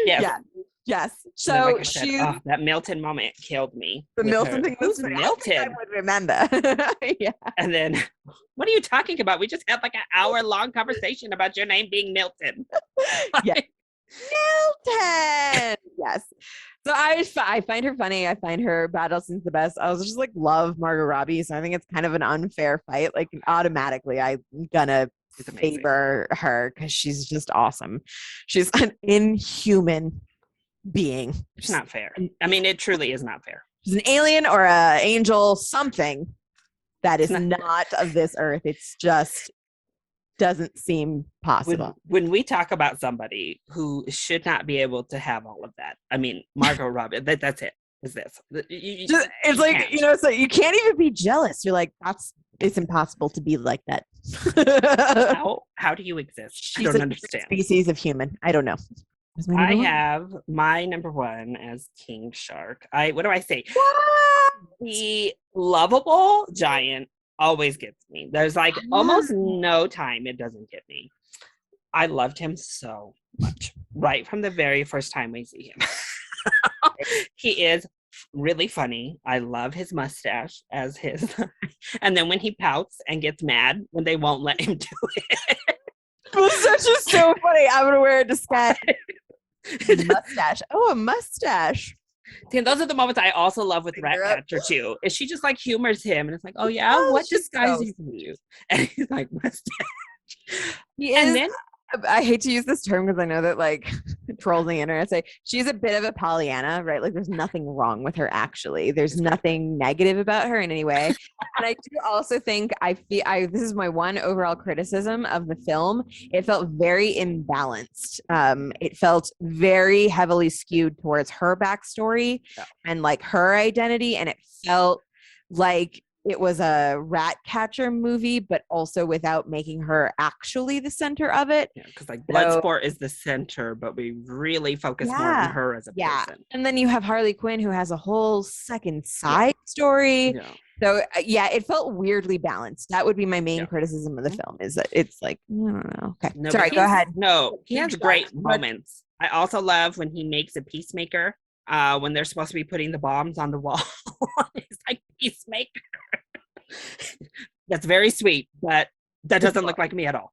Yeah. Yes. So like that Milton moment killed me. The Milton thing was Milton. I would remember. Yeah. And then, what are you talking about? We just had like an hour-long conversation about your name being Milton. Yeah. Milton. Yes. So I find her funny. I find her battle scenes the best. I was just like love Margot Robbie, so I think it's kind of an unfair fight. Like automatically, I'm gonna favor her because she's just awesome. She's an inhuman being. It's not fair. I mean, it truly is not fair. She's an alien or an angel, something that is not of this earth. It's just doesn't seem possible. When we talk about somebody who should not be able to have all of that, I mean, Margot Robbie, that's it. Is this? It's like, so you can't even be jealous. You're like, it's impossible to be like that. How do you exist? I don't understand. Species of human. I don't know. I have my number one as King Shark. What do I say? What? The lovable giant always gets me. There's like almost no time it doesn't get me. I loved him so much right from the very first time we see him. He is really funny. I love his mustache as his. And then when he pouts and gets mad when they won't let him do it. Mustache is so funny. I'm gonna wear a disguise. Mustache. Oh, a mustache. See, those are the moments I also love with Ratcatcher too. Is she just like humors him and it's like, oh yeah, what disguise you can use? And he's like, mustache. And then I hate to use this term because I know that like trolls on the internet say she's a bit of a Pollyanna, right? Like there's nothing wrong with her actually. There's nothing negative about her in any way. And I do also think this is my one overall criticism of the film. It felt very imbalanced. It felt very heavily skewed towards her backstory and like her identity. And it felt like it was a rat catcher movie, but also without making her actually the center of it. Yeah, because like Bloodsport is the center, but we really focus more on her as a person. And then you have Harley Quinn, who has a whole second side story. Yeah. So it felt weirdly balanced. That would be my main criticism of the film, is that it's like, I don't know. Okay, no, sorry, go ahead. No, he has great moments. I also love when he makes a peacemaker. When they're supposed to be putting the bombs on the wall. He's like, Peacemaker. That's very sweet, but that doesn't look like me at all.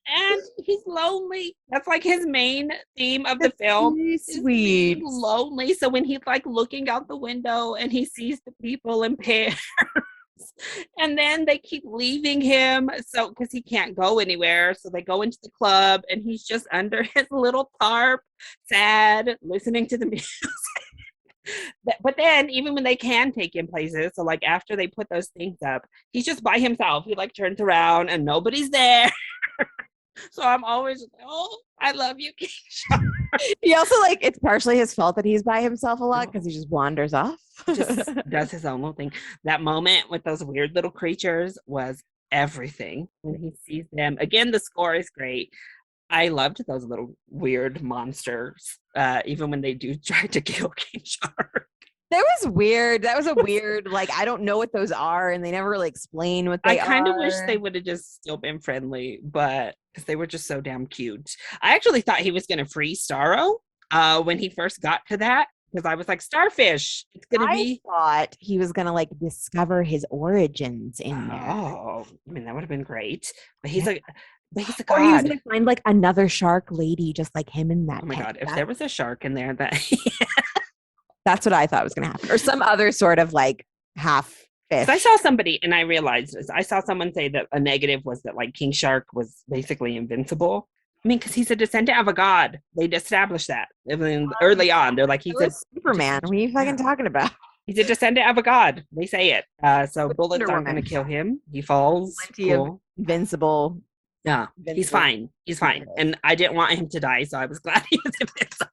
And he's lonely. That's like his main theme of the film. Sweet. Lonely. So when he's like looking out the window and he sees the people in pairs And then they keep leaving him so because he can't go anywhere. So they go into the club and he's just under his little tarp, sad, listening to the music. But then even when they can take him places, so like after they put those things up, he's just by himself. He like turns around and nobody's there. So I'm always like, oh, I love you, King Shark. He also like it's partially his fault that he's by himself a lot because he just wanders off. Just does his own little thing. That moment with those weird little creatures was everything. When he sees them again, the score is great. I loved those little weird monsters, even when they do try to kill King Shark. That was weird. That was a weird, like, I don't know what those are, and they never really explain what they I are. kind of wish they would have just still been friendly, but because they were just so damn cute. I actually thought he was going to free Starro when he first got to that, because I was like, Starfish, it's going to be. I thought he was going to, like, discover his origins in there. Oh, I mean, that would have been great. But he's like, but he's a Or he was god. going to find, like, another shark lady just like him in that Oh my tent. god, if there was a shark in there, that That's what I thought was going to happen. Or some other sort of, like, half fish. I saw somebody, and I realized this. I saw someone say that a negative was that like King Shark was basically invincible. I mean, because he's a descendant of a god. They'd established that early on. They're like, he's a Superman. What are you fucking talking about? he's a descendant of a god. They say it. So With bullets Wonder aren't going to Woman. kill him. He falls. Plenty of Cool. invincible. Yeah, he's invincible. fine. He's fine. And I didn't want him to die, so I was glad he was invincible.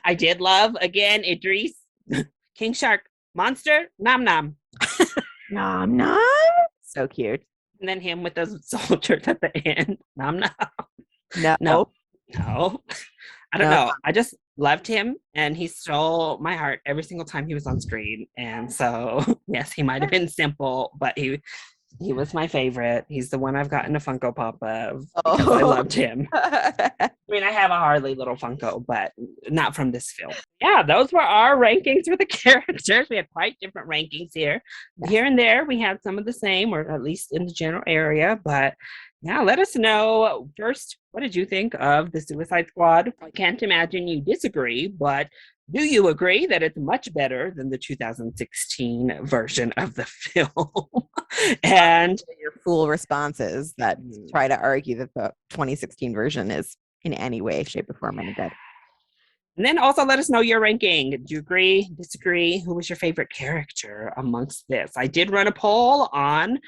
I did love, again, Idris, King Shark, monster, nom nom. Nom nom. So cute. And then him with those soldiers at the end. Nom nom. No. No. No. I don't No. know. I just loved him and he stole my heart every single time he was on screen. And so, yes, he might have been simple, but he was my favorite. He's the one I've gotten a Funko Pop of because I loved him. I mean, I have a Harley little Funko, but not from this film. Yeah, those were our rankings for the characters. We had quite different rankings here. Yes. Here and there, we had some of the same, or at least in the general area. But yeah, let us know first, what did you think of the Suicide Squad? I can't imagine you disagree, but do you agree that it's much better than the 2016 version of the film? And your fool responses that try to argue that the 2016 version is in any way, shape, or form any good. And then also let us know your ranking. Do you agree, disagree? Who was your favorite character amongst this? I did run a poll on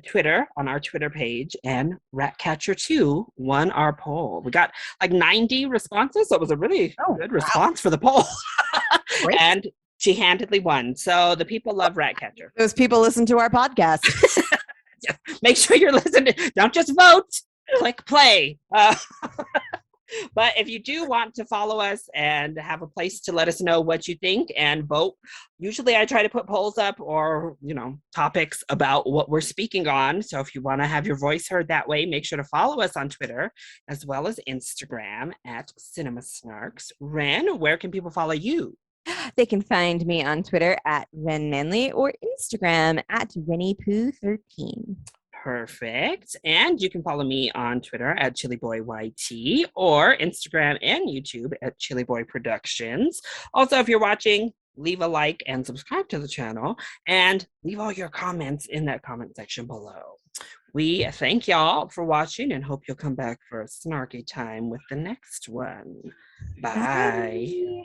Twitter, on our Twitter page, and Ratcatcher2 won our poll. We got like 90 responses, so it was a really good response for the poll. And she handedly won. So the people love Ratcatcher. Those people listen to our podcast. Make sure you're listening. Don't just vote. Click play. But if you do want to follow us and have a place to let us know what you think and vote, usually I try to put polls up or, topics about what we're speaking on. So if you want to have your voice heard that way, make sure to follow us on Twitter as well as Instagram at Cinema Snarks. Ren, where can people follow you? They can find me on Twitter at Ren Manley or Instagram at WinniePooh13. Perfect. And you can follow me on Twitter at ChillyBoyYT or Instagram and YouTube at ChillyBoy Productions. Also, if you're watching, leave a like and subscribe to the channel and leave all your comments in that comment section below. We thank y'all for watching and hope you'll come back for a snarky time with the next one. Bye. Bye.